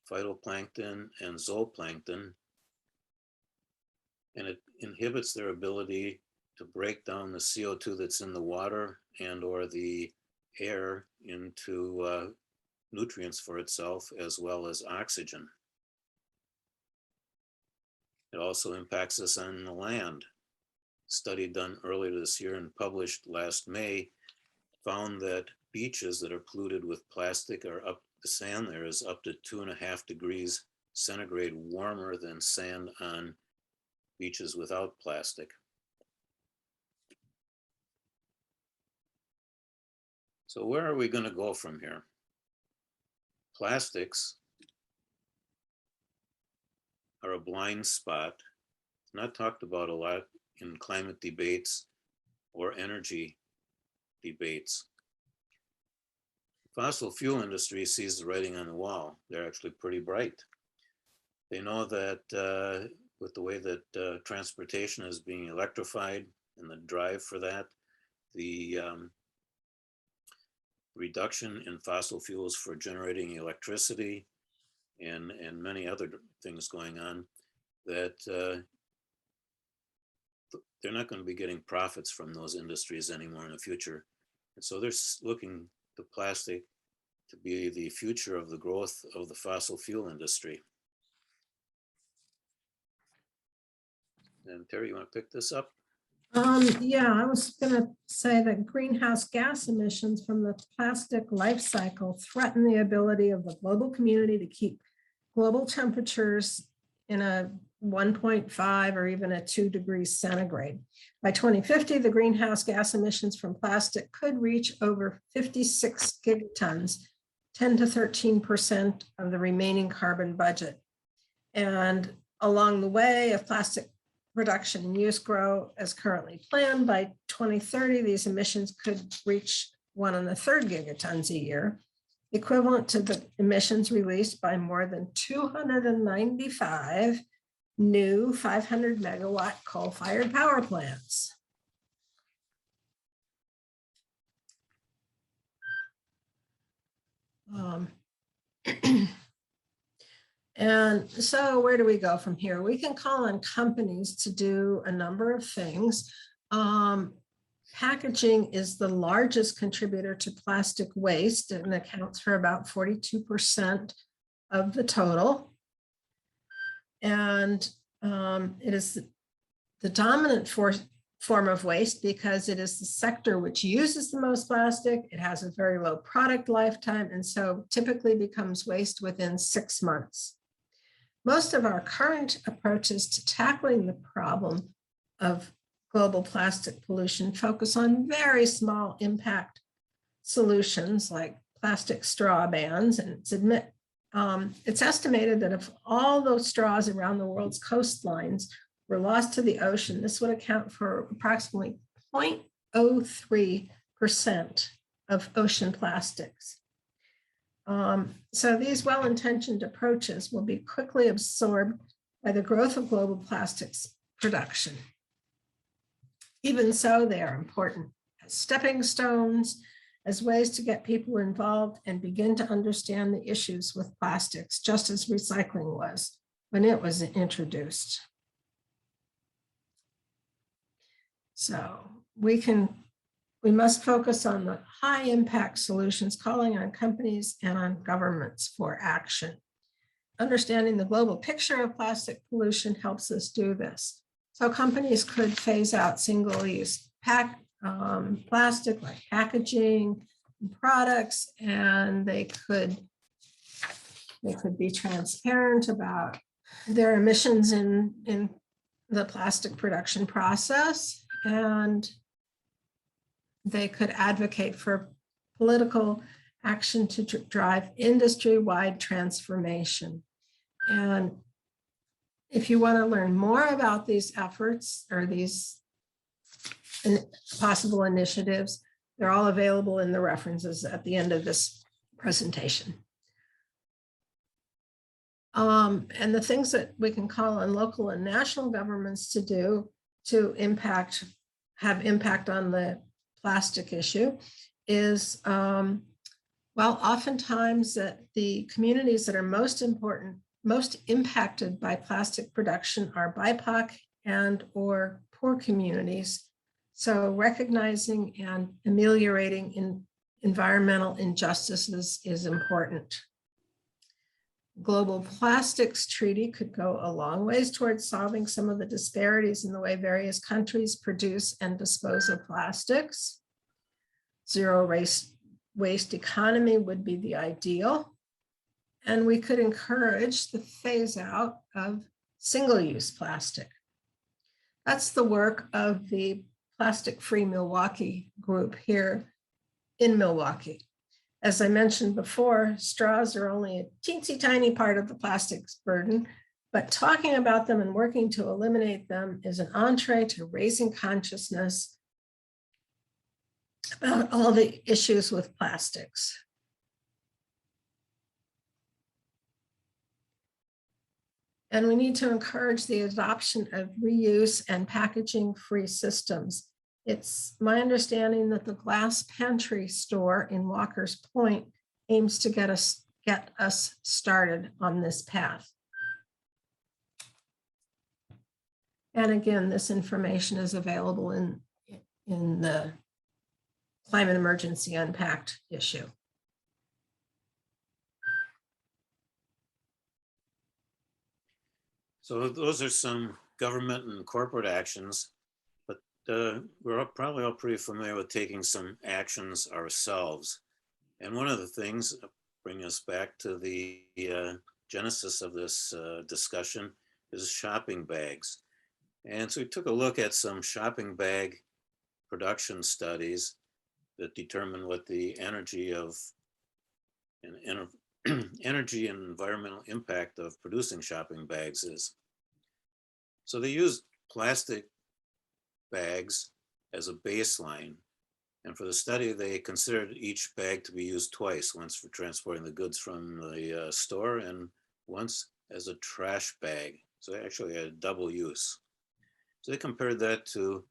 phytoplankton and zooplankton, and it inhibits their ability to break down the CO2 that's in the water and or the air into nutrients for itself, as well as oxygen. It also impacts us on the land. Study done earlier this year and published last May found that beaches that are polluted with plastic are up, the sand there is up to 2.5 degrees centigrade warmer than sand on beaches without plastic. So where are we going to go from here? Plastics are a blind spot. It's not talked about a lot in climate debates or energy debates. Fossil fuel industry sees the writing on the wall. They're actually pretty bright. They know that with the way that transportation is being electrified and the drive for that, the reduction in fossil fuels for generating electricity and many other things going on, that they're not going to be getting profits from those industries anymore in the future. And so they're looking to plastic to be the future of the growth of the fossil fuel industry. And Terry, you want to pick this up? Yeah, I was going to say that greenhouse gas emissions from the plastic life cycle threaten the ability of the global community to keep global temperatures in a 1.5 or even a 2 degrees centigrade. By 2050, the greenhouse gas emissions from plastic could reach over 56 gigatons, 10 to 13% of the remaining carbon budget. And along the way, if plastic production and use grow as currently planned, by 2030, these emissions could reach 1 1/3 gigatons a year, equivalent to the emissions released by more than 295 new 500 megawatt coal-fired power plants. And so where do we go from here? We can call on companies to do a number of things. Packaging is the largest contributor to plastic waste and accounts for about 42% of the total. And it is the dominant force form of waste because it is the sector which uses the most plastic. It has a very low product lifetime, and so typically becomes waste within 6 months. Most of our current approaches to tackling the problem of global plastic pollution focus on very small impact solutions like plastic straw bans. And it's estimated that if all those straws around the world's coastlines were lost to the ocean, this would account for approximately 0.03% of ocean plastics. So these well-intentioned approaches will be quickly absorbed by the growth of global plastics production. Even so, they are important as stepping stones, as ways to get people involved and begin to understand the issues with plastics, just as recycling was when it was introduced. So we must focus on the high impact solutions, calling on companies and on governments for action. Understanding the global picture of plastic pollution helps us do this. So companies could phase out single-use plastic like packaging products, and they could be transparent about their emissions in the plastic production process, and they could advocate for political action to drive industry-wide transformation. And if you want to learn more about these efforts or these possible initiatives, they're all available in the references at the end of this presentation. And the things that we can call on local and national governments to do to have impact on the plastic issue is, well, oftentimes that the communities that are most impacted by plastic production are BIPOC and or poor communities. So recognizing and ameliorating environmental injustices is important. Global Plastics Treaty could go a long ways towards solving some of the disparities in the way various countries produce and dispose of plastics. Zero waste economy would be the ideal. And we could encourage the phase out of single-use plastic. That's the work of the Plastic Free Milwaukee group here in Milwaukee. As I mentioned before, straws are only a teensy tiny part of the plastics burden, but talking about them and working to eliminate them is an entree to raising consciousness about all the issues with plastics. And we need to encourage the adoption of reuse and packaging-free systems. It's my understanding that the Glass Pantry store in Walker's Point aims to get us started on this path. And again, this information is available in the Climate Emergency Unpacked issue. So those are some government and corporate actions, but we're probably all pretty familiar with taking some actions ourselves. And one of the things, bring us back to the genesis of this discussion, is shopping bags. And so we took a look at some shopping bag production studies that determine what the energy and environmental impact of producing shopping bags is. So they used plastic bags as a baseline. And for the study, they considered each bag to be used twice, once for transporting the goods from the store and once as a trash bag. So they actually had double use. So they compared that to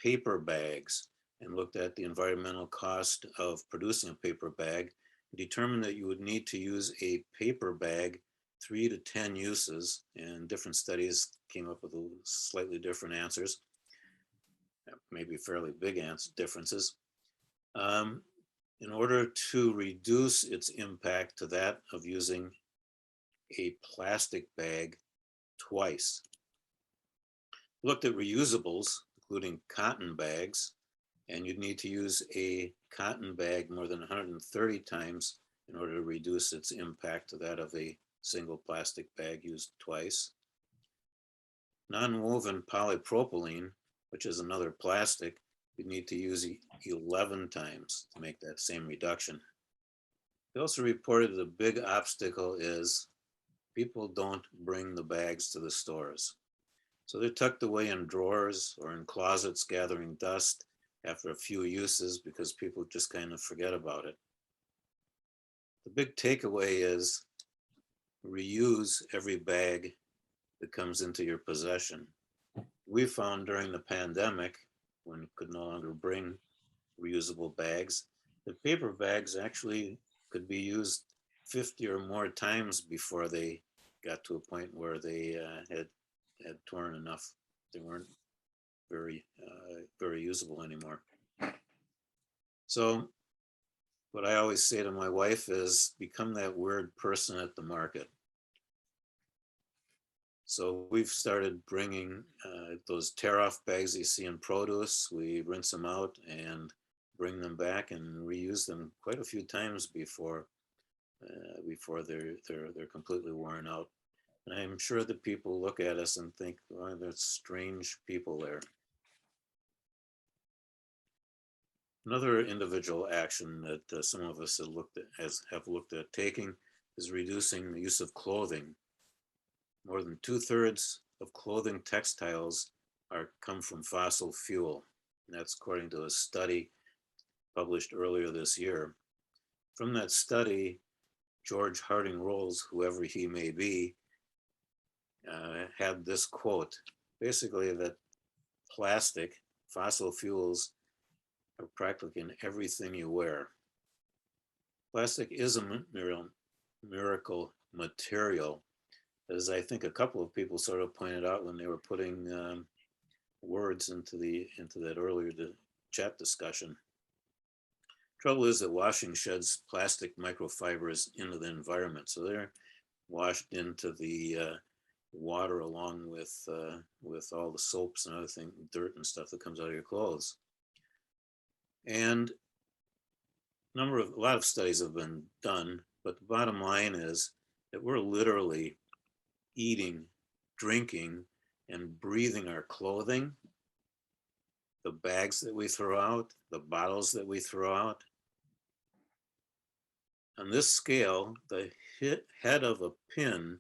paper bags and looked at the environmental cost of producing a paper bag, determined that you would need to use a paper bag 3 to 10 uses, and different studies came up with slightly different answers, maybe fairly big differences, in order to reduce its impact to that of using a plastic bag twice. Looked at reusables, including cotton bags. And you'd need to use a cotton bag more than 130 times in order to reduce its impact to that of a single plastic bag used twice. Non-woven polypropylene, which is another plastic, you need to use 11 times to make that same reduction. They also reported the big obstacle is people don't bring the bags to the stores. So they're tucked away in drawers or in closets gathering dust after a few uses because people just kind of forget about it. The big takeaway is reuse every bag that comes into your possession. We found during the pandemic, when you could no longer bring reusable bags, that paper bags actually could be used 50 or more times before they got to a point where they had torn enough. They weren't very usable anymore. So what I always say to my wife is become that weird person at the market. So we've started bringing those tear-off bags you see in produce. We rinse them out and bring them back and reuse them quite a few times before they're completely worn out. And I'm sure that people look at us and think, well, there's strange people there. Another individual action that some of us have looked at taking is reducing the use of clothing. More than 2/3 of clothing textiles come from fossil fuel. And that's according to a study published earlier this year. From that study, George Harding Rolls, whoever he may be, had this quote, basically that fossil fuels are practically in everything you wear. Plastic is a miracle material, as I think a couple of people sort of pointed out when they were putting words into that earlier chat discussion. Trouble is that washing sheds plastic microfibers into the environment, so they're washed into the water along with all the soaps and other things, dirt and stuff that comes out of your clothes. And a lot of studies have been done, but the bottom line is that we're literally eating, drinking, and breathing our clothing, the bags that we throw out, the bottles that we throw out. On this scale, the head of a pin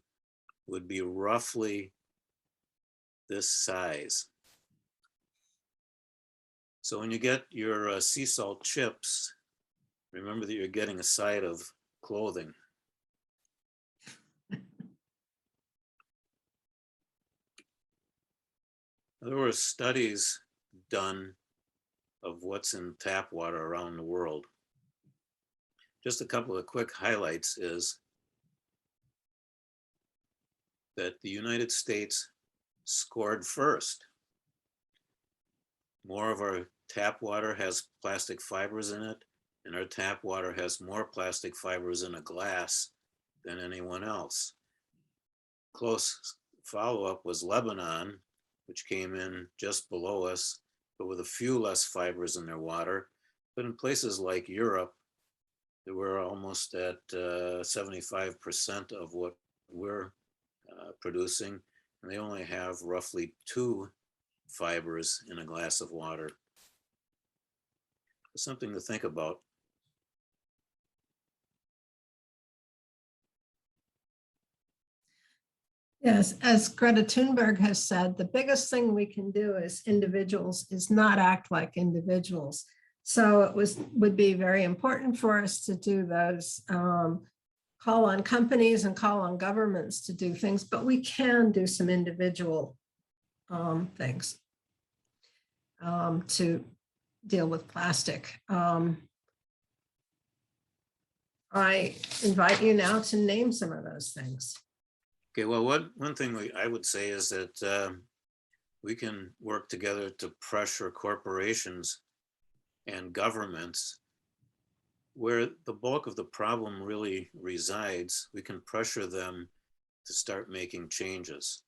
would be roughly this size. So when you get your sea salt chips, remember that you're getting a side of clothing. There were studies done of what's in tap water around the world. Just a couple of quick highlights is that the United States scored first. More of our tap water has plastic fibers in it, and our tap water has more plastic fibers in a glass than anyone else. Close follow-up was Lebanon, which came in just below us, but with a few less fibers in their water. But in places like Europe, they were almost at 75% of what we're producing, and they only have roughly 2 fibers in a glass of water. It's something to think about. Yes, as Greta Thunberg has said, the biggest thing we can do as individuals is not act like individuals. So it would be very important for us to do those, call on companies and call on governments to do things, but we can do some individual things to deal with plastic. I invite you now to name some of those things. Okay, well, one thing I would say is that we can work together to pressure corporations and governments where the bulk of the problem really resides. We can pressure them to start making changes.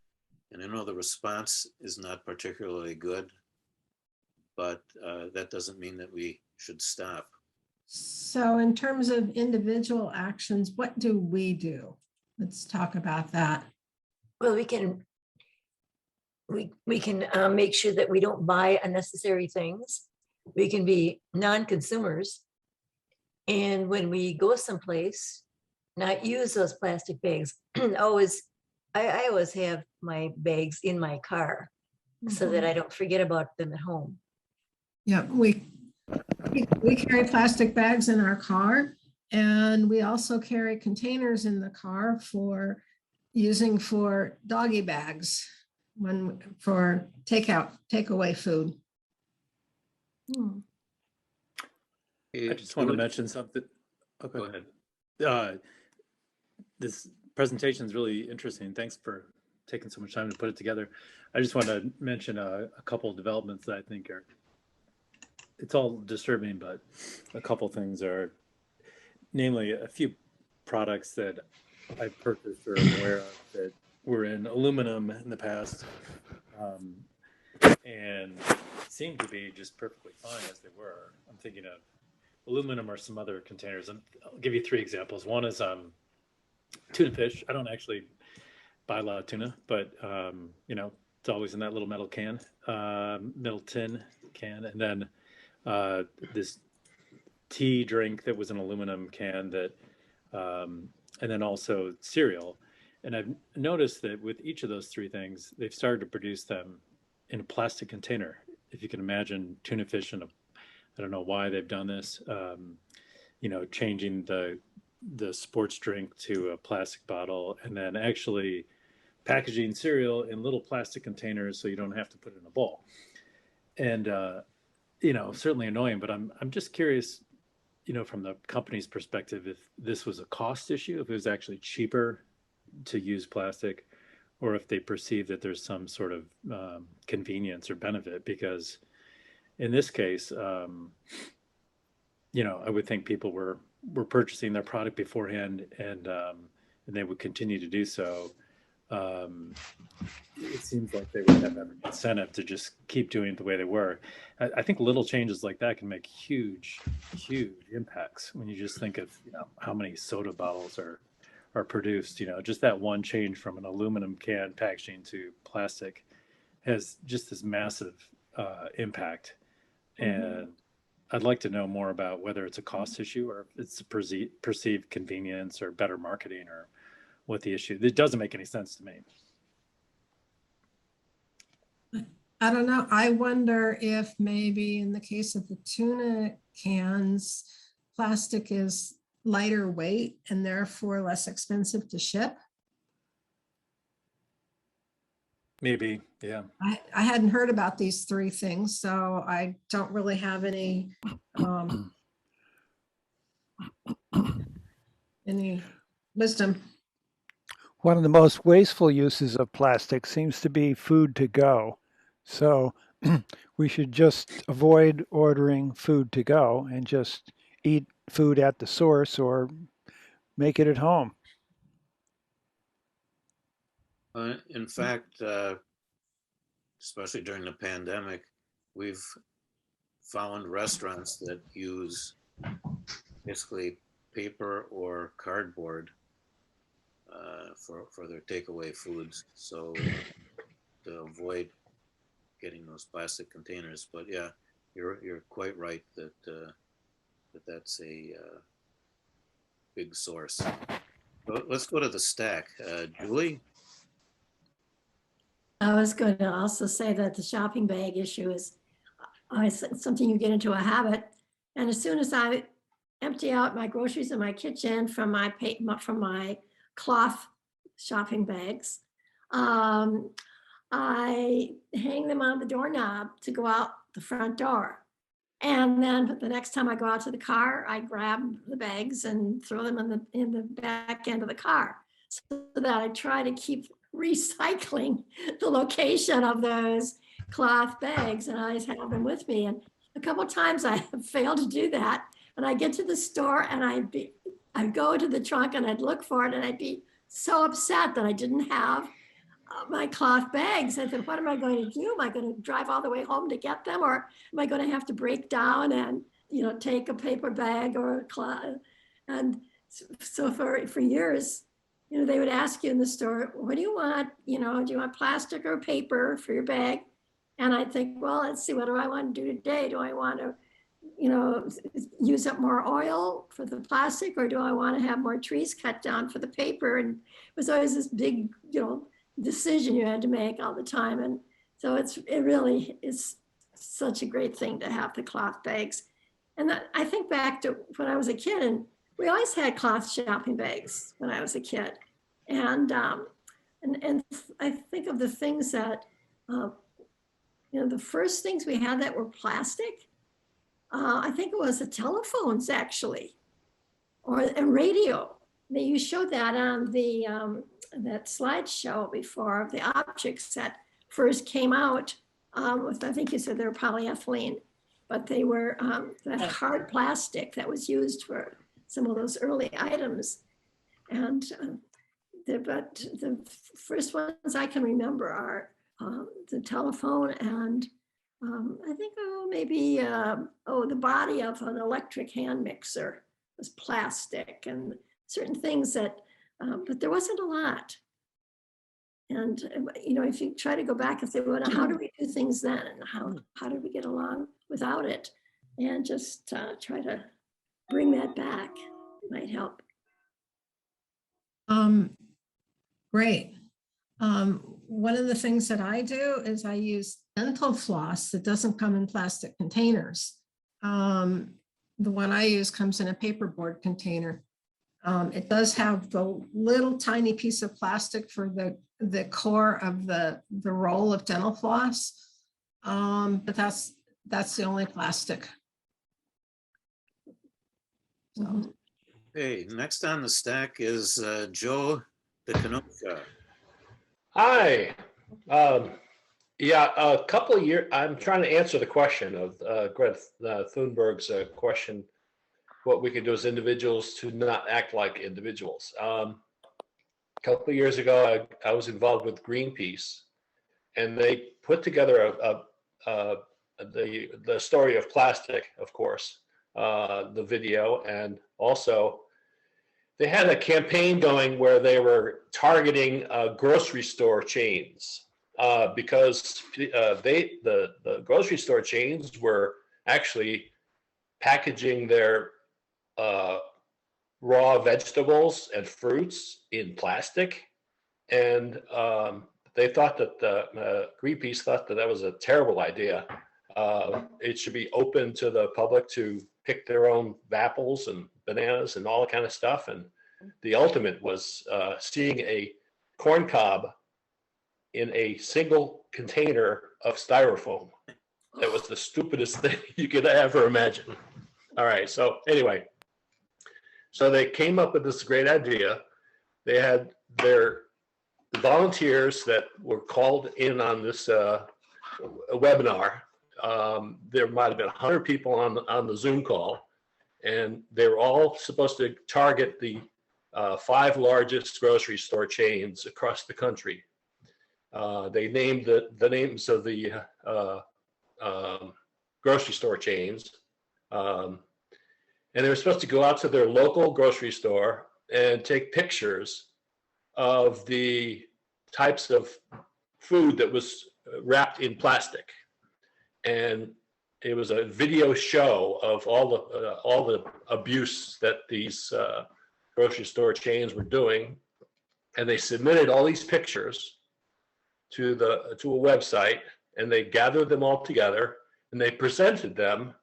And I know the response is not particularly good but that doesn't mean that we should stop. So in terms of individual actions, what do we do? Let's talk about that. Well, we can make sure that we don't buy unnecessary things. We can be non-consumers. And when we go someplace, not use those plastic bags. I always have my bags in my car so that I don't forget about them at home. Yeah, we carry plastic bags in our car, and we also carry containers in the car for using for doggy bags for takeaway food. I just want to mention something. Oh, go ahead. This presentation is really interesting. Thanks for taking so much time to put it together. I just want to mention a couple of developments that I think are, it's all disturbing, but a couple things are, namely a few products that I've purchased or am aware of that were in aluminum in the past and seem to be just perfectly fine as they were. I'm thinking of aluminum or some other containers. I'll give you 3 examples. One is tuna fish. I don't actually buy a lot of tuna, but you know, it's always in that little metal can, metal tin can. And then this tea drink that was an aluminum can that, and then also cereal. And I've noticed that with each of those 3 things, they've started to produce them in a plastic container. If you can imagine tuna fish in a, I don't know why they've done this, you know, changing the sports drink to a plastic bottle and then actually packaging cereal in little plastic containers so you don't have to put it in a bowl. And, you know, certainly annoying, but I'm just curious, you know, from the company's perspective, if this was a cost issue, if it was actually cheaper to use plastic, or if they perceive that there's some sort of convenience or benefit, because in this case, you know, I would think people were purchasing their product beforehand, and they would continue to do so. It seems like they would have every incentive to just keep doing it the way they were. I think little changes like that can make huge impacts when you just think of, you know, how many soda bottles are produced. You know, just that one change from an aluminum can packaging to plastic has just this massive impact. And I'd like to know more about whether it's a cost issue or if it's a perceived convenience or better marketing or what the issue. It doesn't make any sense to me. I don't know. I wonder if maybe in the case of the tuna cans, plastic is lighter weight and therefore less expensive to ship. Maybe, yeah. I hadn't heard about these 3 things, so I don't really have any wisdom. One of the most wasteful uses of plastic seems to be food to go. So we should just avoid ordering food to go and just eat food at the source or make it at home. In fact, especially during the pandemic, we've found restaurants that use basically paper or cardboard for their takeaway foods. So to avoid getting those plastic containers. But yeah, you're quite right that that's a big source. But let's go to the stack. Julie? I was going to also say that the shopping bag issue is something you get into a habit. And as soon as I empty out my groceries in my kitchen from my cloth shopping bags, I hang them on the doorknob to go out the front door. And then the next time I go out to the car, I grab the bags and throw them in the back end of the car, so that I try to keep recycling the location of those cloth bags, and I always have them with me. And a couple of times I have failed to do that, and I get to the store and I'd go to the trunk and I'd look for it, and I'd be so upset that I didn't have my cloth bags. I said, what am I going to do? Am I going to drive all the way home to get them? Or am I going to have to break down and, take a paper bag or a cloth? And so for years, they would ask you in the store, what do you want? Do you want plastic or paper for your bag? And I'd think, well, let's see, what do I want to do today? Do I want to, use up more oil for the plastic, or do I want to have more trees cut down for the paper? And it was always this big, decision you had to make all the time. And so it really is such a great thing to have the cloth bags. And I think back to when I was a kid, and we always had cloth shopping bags when I was a kid. And I think of the things that, the first things we had that were plastic, I think it was the telephones actually, and radio. You showed that on the that slideshow before of the objects that first came out. I think you said they were polyethylene, but they were that hard plastic that was used for some of those early items. And but the first ones I can remember are the telephone, and I think maybe the body of an electric hand mixer was plastic, and certain things that, but there wasn't a lot. And if you try to go back and say, well, how do we do things then, and how did we get along without it, and just try to bring that back might help. Great. One of the things that I do is I use dental floss that doesn't come in plastic containers. The one I use comes in a paperboard container. It does have the little tiny piece of plastic for the core of the roll of dental floss, but that's the only plastic. So. Hey, next on the stack is Joe DeCanocha. Hi. Yeah, a couple of years, I'm trying to answer the question of Greta Thunberg's question, what we can do as individuals to not act like individuals. A couple of years ago, I was involved with Greenpeace, and they put together the story of plastic, of course, the video, and also they had a campaign going where they were targeting grocery store chains because the grocery store chains were actually packaging their raw vegetables and fruits in plastic, and they thought that Greenpeace thought that was a terrible idea. It should be open to the public to pick their own apples and bananas and all that kind of stuff. And the ultimate was seeing a corn cob in a single container of styrofoam. That was the stupidest thing you could ever imagine. All right, so anyway, so they came up with this great idea. They had their volunteers that were called in on this webinar. There might have been 100 people on the Zoom call, and they were all supposed to target the 5 largest grocery store chains across the country. They named the names of the grocery store chains, and they were supposed to go out to their local grocery store and take pictures of the types of food that was wrapped in plastic. And it was a video show of all the abuse that these grocery store chains were doing, and they submitted all these pictures to a website, and they gathered them all together, and they presented them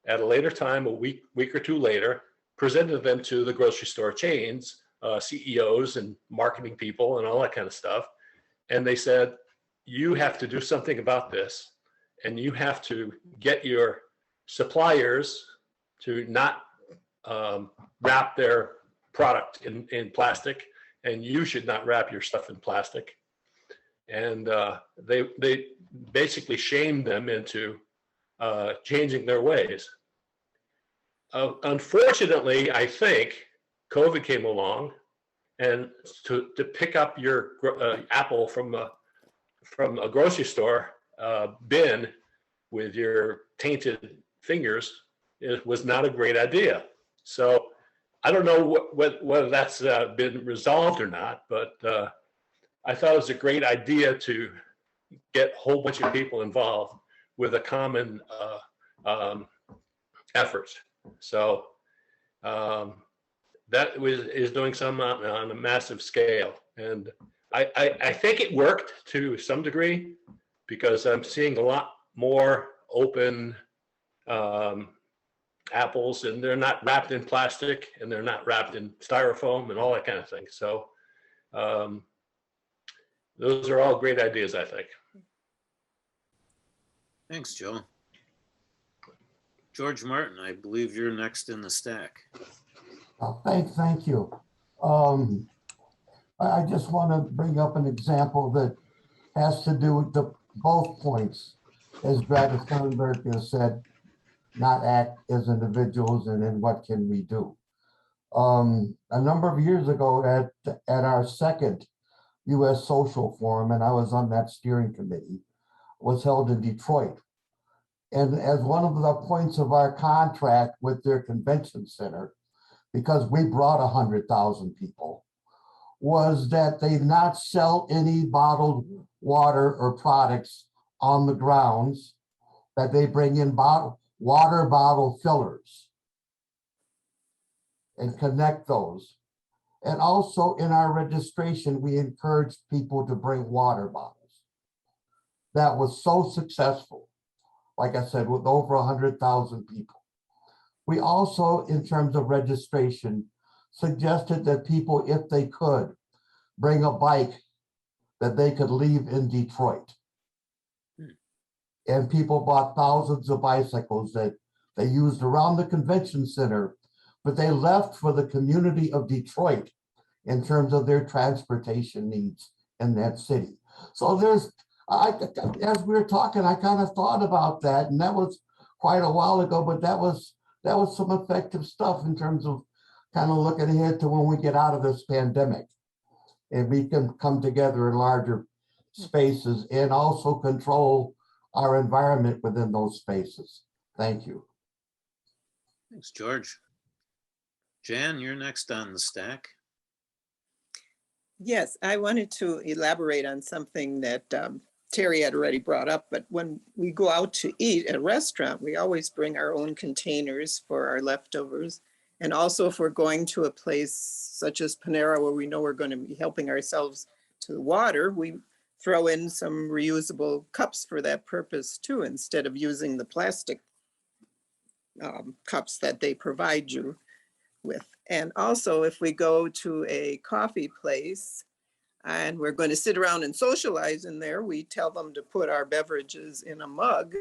at a later time, a week or two later, presented them to the grocery store chains, CEOs and marketing people and all that kind of stuff, and they said, you have to do something about this. And you have to get your suppliers to not wrap their product in plastic, and you should not wrap your stuff in plastic. And they basically shamed them into changing their ways. Unfortunately, I think COVID came along, and to pick up your apple from a grocery store bin with your tainted fingers, it was not a great idea. So I don't know whether that's been resolved or not, but I thought it was a great idea to get a whole bunch of people involved with a common effort. So that is doing some on a massive scale. And I think it worked to some degree, because I'm seeing a lot more open apples, and they're not wrapped in plastic, and they're not wrapped in styrofoam and all that kind of thing. So those are all great ideas, I think. Thanks, Joe. George Martin, I believe you're next in the stack. Thank you. I just want to bring up an example that has to do with both points, as Greta Thunberg has said, not act as individuals, and then what can we do? A number of years ago at our second U.S. Social Forum, and I was on that steering committee, was held in Detroit. And as one of the points of our contract with their convention center, because we brought 100,000 people, was that they not sell any bottled water or products on the grounds, that they bring in water bottle fillers and connect those. And also in our registration, we encouraged people to bring water bottles. That was so successful, like I said, with over 100,000 people. We also, in terms of registration, suggested that people, if they could, bring a bike that they could leave in Detroit. And people bought thousands of bicycles that they used around the convention center, but they left for the community of Detroit in terms of their transportation needs in that city. So as we were talking, I kind of thought about that, and that was quite a while ago, but that was some effective stuff in terms of kind of looking ahead to when we get out of this pandemic and we can come together in larger spaces and also control our environment within those spaces. Thank you. Thanks, George. Jan, you're next on the stack. Yes, I wanted to elaborate on something that Terry had already brought up, but when we go out to eat at a restaurant, we always bring our own containers for our leftovers. And also if we're going to a place such as Panera, where we know we're going to be helping ourselves to the water, we throw in some reusable cups for that purpose too, instead of using the plastic cups that they provide you with. And also if we go to a coffee place and we're going to sit around and socialize in there, we tell them to put our beverages in a mug.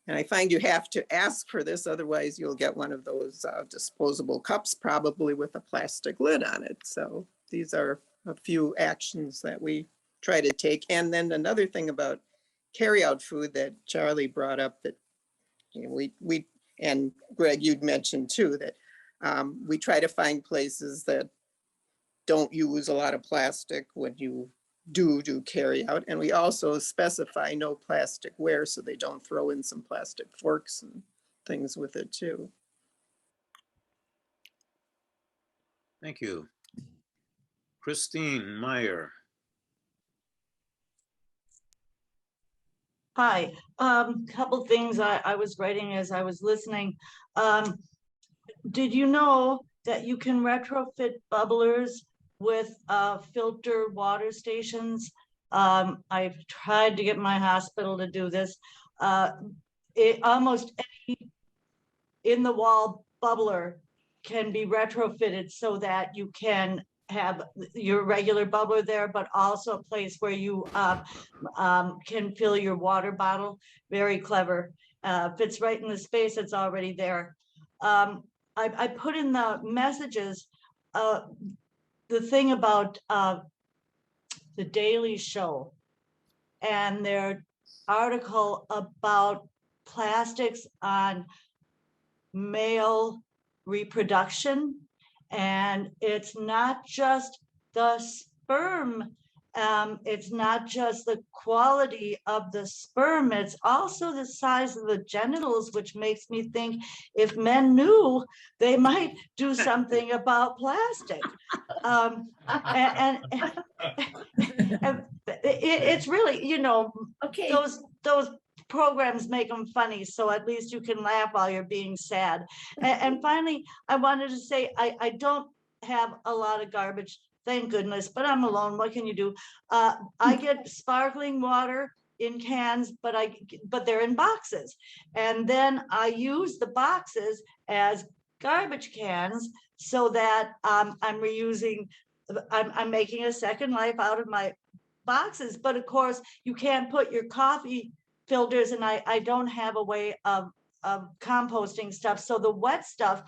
And I find you have to ask for this, otherwise you'll get one of those disposable cups, probably with a plastic lid on it. So these are a few actions that we try to take. And then another thing about carryout food that Charlie brought up, that we and Greg, you'd mentioned too, that we try to find places that don't use a lot of plastic when you do carry out. And we also specify no plastic ware, so they don't throw in some plastic forks and things with it too. Thank you. Christine Meyer. Hi, couple things I was writing as I was listening. Did you know that you can retrofit bubblers with filter water stations? I've tried to get my hospital to do this. Almost any in the wall bubbler can be retrofitted so that you can have your regular bubbler there, but also a place where you can fill your water bottle. Very clever. Fits right in the space that's already there. I put in the messages the thing about the Daily Show and their article about plastics on male reproduction. And it's not just the sperm, it's not just the quality of the sperm, it's also the size of the genitals, which makes me think if men knew, they might do something about plastic. And it's really, you know, Okay. those programs make them funny, so at least you can laugh while you're being sad. And finally, I wanted to say, I don't have a lot of garbage, thank goodness, but I'm alone, what can you do? I get sparkling water in cans, but they're in boxes. And then I use the boxes as garbage cans so that I'm reusing, I'm making a second life out of my boxes. But of course, you can't put your coffee filters, and I don't have a way of composting stuff. So the wet stuff,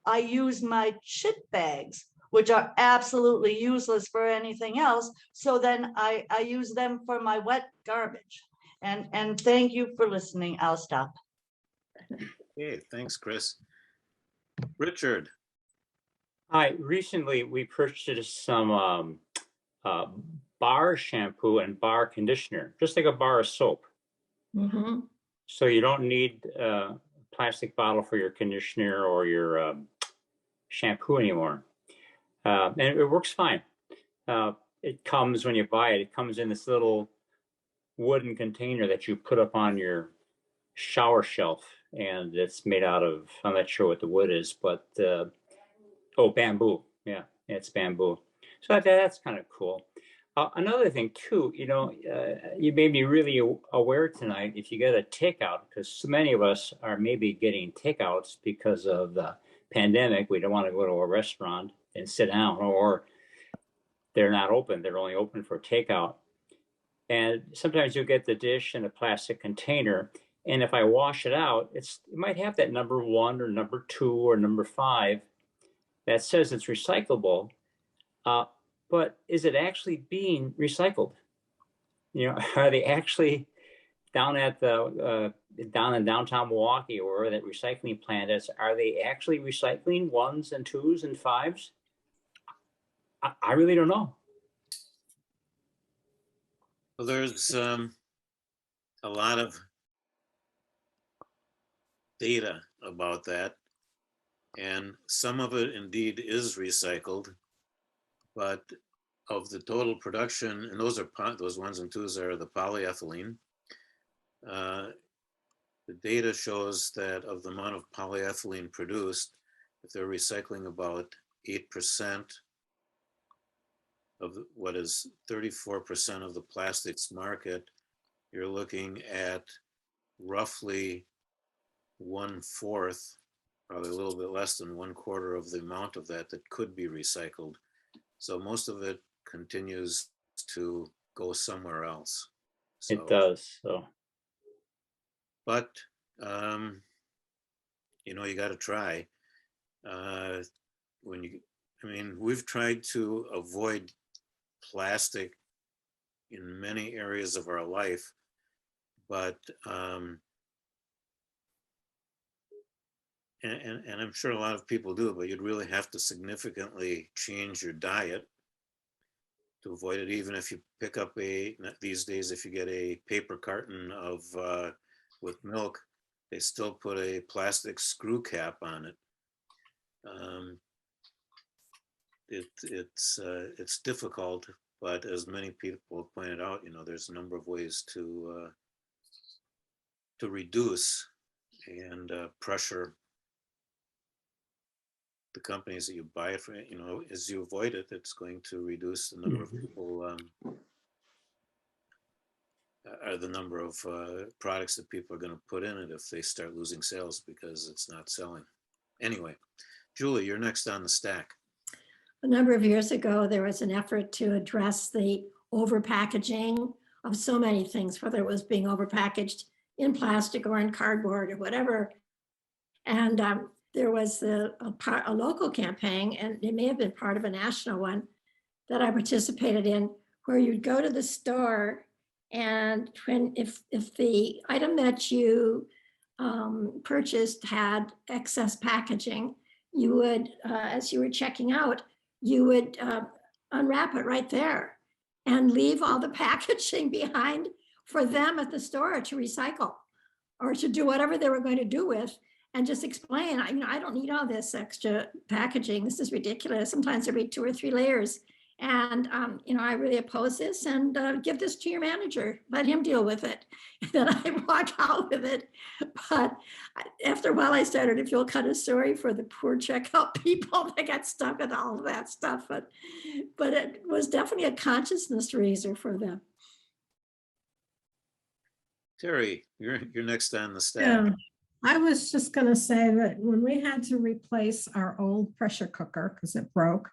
I use my chit bags, which are absolutely useless for anything else. So then I use them for my wet garbage. And thank you for listening. I'll stop. Okay, thanks, Chris. Richard. Hi, recently we purchased some bar shampoo and bar conditioner, just like a bar of soap. Mm-hmm. So you don't need a plastic bottle for your conditioner or your shampoo anymore. And it works fine. It comes, when you buy it, it comes in this little wooden container that you put up on your shower shelf. And it's made out of, I'm not sure what the wood is, but bamboo. Yeah, it's bamboo. So that's kind of cool. Another thing too, you know, you made me really aware tonight, if you get a takeout, because so many of us are maybe getting takeouts because of the pandemic. We don't want to go to a restaurant and sit down, or they're not open. They're only open for takeout. And sometimes you get the dish in a plastic container. And if I wash it out, it might have that number 1 or number 2 or number 5 that says it's recyclable. But is it actually being recycled? You know, are they actually down at the down in downtown Milwaukee, or where that recycling plant is? Are they actually recycling 1s and 2s and 5s? I really don't know. Well, there's a lot of data about that, and some of it indeed is recycled. But of the total production, and those 1s and 2s are the polyethylene. The data shows that of the amount of polyethylene produced, if they're recycling about 8% of what is 34% of the plastics market, you're looking at roughly 1/4, probably a little bit less than 1/4 of the amount of that could be recycled. So most of it continues to go somewhere else. So, it does. So, but you know, you got to try. We've tried to avoid plastic in many areas of our life, but and I'm sure a lot of people do, but you'd really have to significantly change your diet to avoid it. Even if you pick up these days, if you get a paper carton of with milk, they still put a plastic screw cap on it. It's difficult, but as many people have pointed out, you know, there's a number of ways to reduce and pressure the companies that you buy it from. You know, as you avoid it, it's going to reduce the number of people, the number of products that people are going to put in it if they start losing sales because it's not selling. Anyway, Julie, you're next on the stack. A number of years ago, there was an effort to address the overpackaging of so many things, whether it was being overpackaged in plastic or in cardboard or whatever. And there was a local campaign, and it may have been part of a national one that I participated in, where you'd go to the store, and if the item that you purchased had excess packaging, you would, as you were checking out, you would unwrap it right there and leave all the packaging behind for them at the store to recycle or to do whatever they were going to do with, and just explain, I don't need all this extra packaging. This is ridiculous. Sometimes there'll be 2 or 3 layers. And, I really oppose this, and give this to your manager. Let him deal with it. And then I walk out with it. But after a while, I started to feel kind of sorry for the poor checkout people that got stuck with all of that stuff. But it was definitely a consciousness raiser for them. Terry, you're next on the stack. Yeah, I was just gonna say that when we had to replace our old pressure cooker because it broke,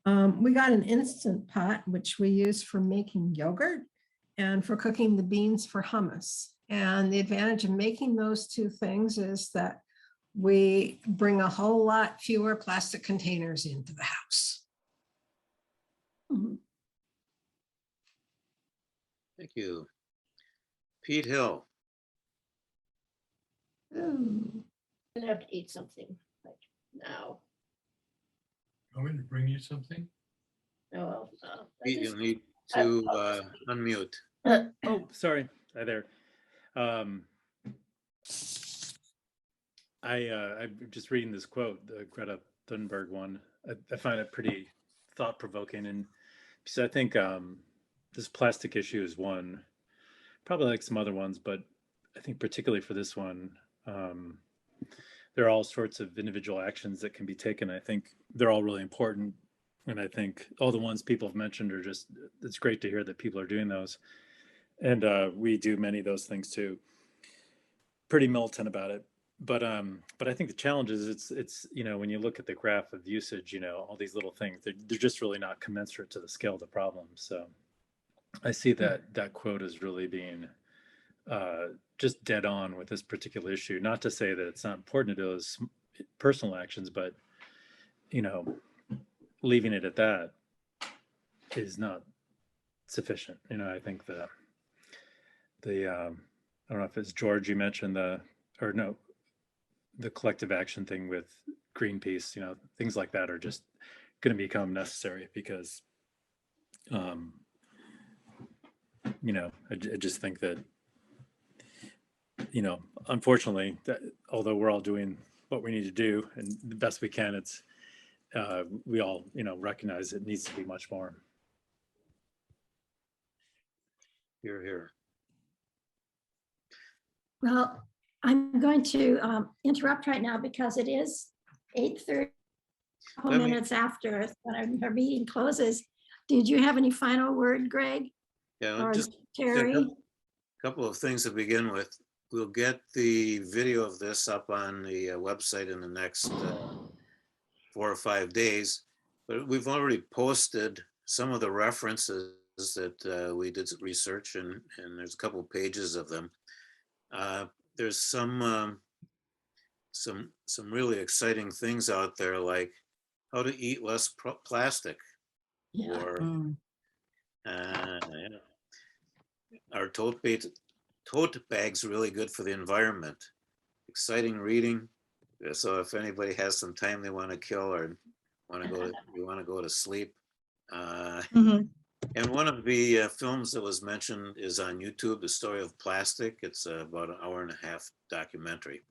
we got an Instant Pot, which we use for making yogurt and for cooking the beans for hummus. And the advantage of making those 2 things is that we bring a whole lot fewer plastic containers into the house. Mhm. Thank you. Pete Hill. I'm gonna have to eat something like now. Want me to bring you something? Oh, Pete, you need to unmute. Oh, sorry. Hi there. I'm just reading this quote, the Greta Thunberg one. I find it pretty thought-provoking, and so I think this plastic issue is one, probably like some other ones, but I think particularly for this one, there are all sorts of individual actions that can be taken. I think they're all really important. And I think all the ones people have mentioned are just, it's great to hear that people are doing those. And we do many of those things too. Pretty militant about it. But I think the challenge is it's when you look at the graph of usage, all these little things, they're just really not commensurate to the scale of the problem. So I see that quote as really being just dead on with this particular issue. Not to say that it's not important to do those personal actions, but leaving it at that is not sufficient. I think the I don't know if it's George, you mentioned the collective action thing with Greenpeace, things like that are just going to become necessary because I just think that unfortunately, that although we're all doing what we need to do and the best we can, it's we all recognize it needs to be much more. Hear, hear. Well, I'm going to interrupt right now because it is 8:30, couple minutes after when our meeting closes. Did you have any final word, Greg? Yeah, Or just Terry? a couple of things to begin with. We'll get the video of this up on the website in the next 4 or 5 days, but we've already posted some of the references that we did research, and there's a couple of pages of them. There's some really exciting things out there, like how to eat less plastic, or are tote bags really good for the environment? Exciting reading. So if anybody has some time they want to kill or you want to go to sleep. And one of the films that was mentioned is on YouTube, The Story of Plastic. It's about an 1.5 hour documentary.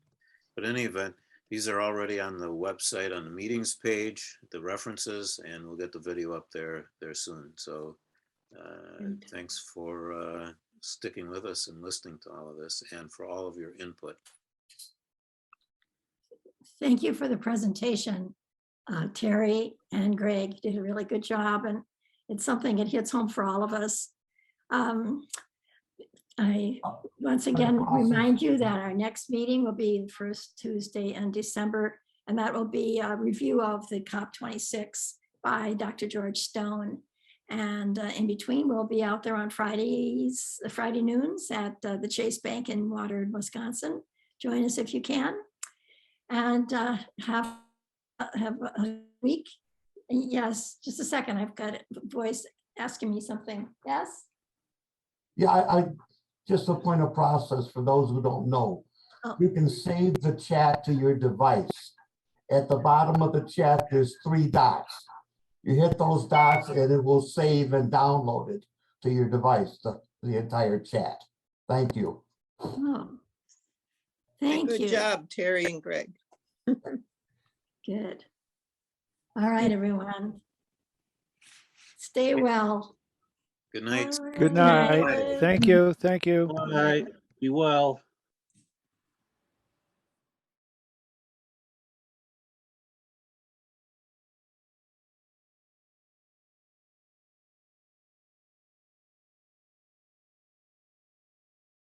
But in any event, these are already on the website on the meetings page, the references, and we'll get the video up there soon. So thanks for sticking with us and listening to all of this and for all of your input. Thank you for the presentation, Terry and Greg. You did a really good job, and it's something that hits home for all of us. I once again remind you that our next meeting will be the first Tuesday in December, and that will be a review of the COP26 by Dr. George Stone. And in between, we'll be out there on Friday noons at the Chase Bank in Waterford, Wisconsin. Join us if you can. And have a week. Yes, just a second. I've got a voice asking me something. Yes? Yeah, I just a point of process for those who don't know. You can save the chat to your device. At the bottom of the chat, there's 3 dots. You hit those dots and it will save and download it to your device, the entire chat. Thank you. Oh, thank you. Good job, Terry and Greg. Good. All right, everyone. Stay well. Good night. Good night. Thank you. Thank you. All right, be well.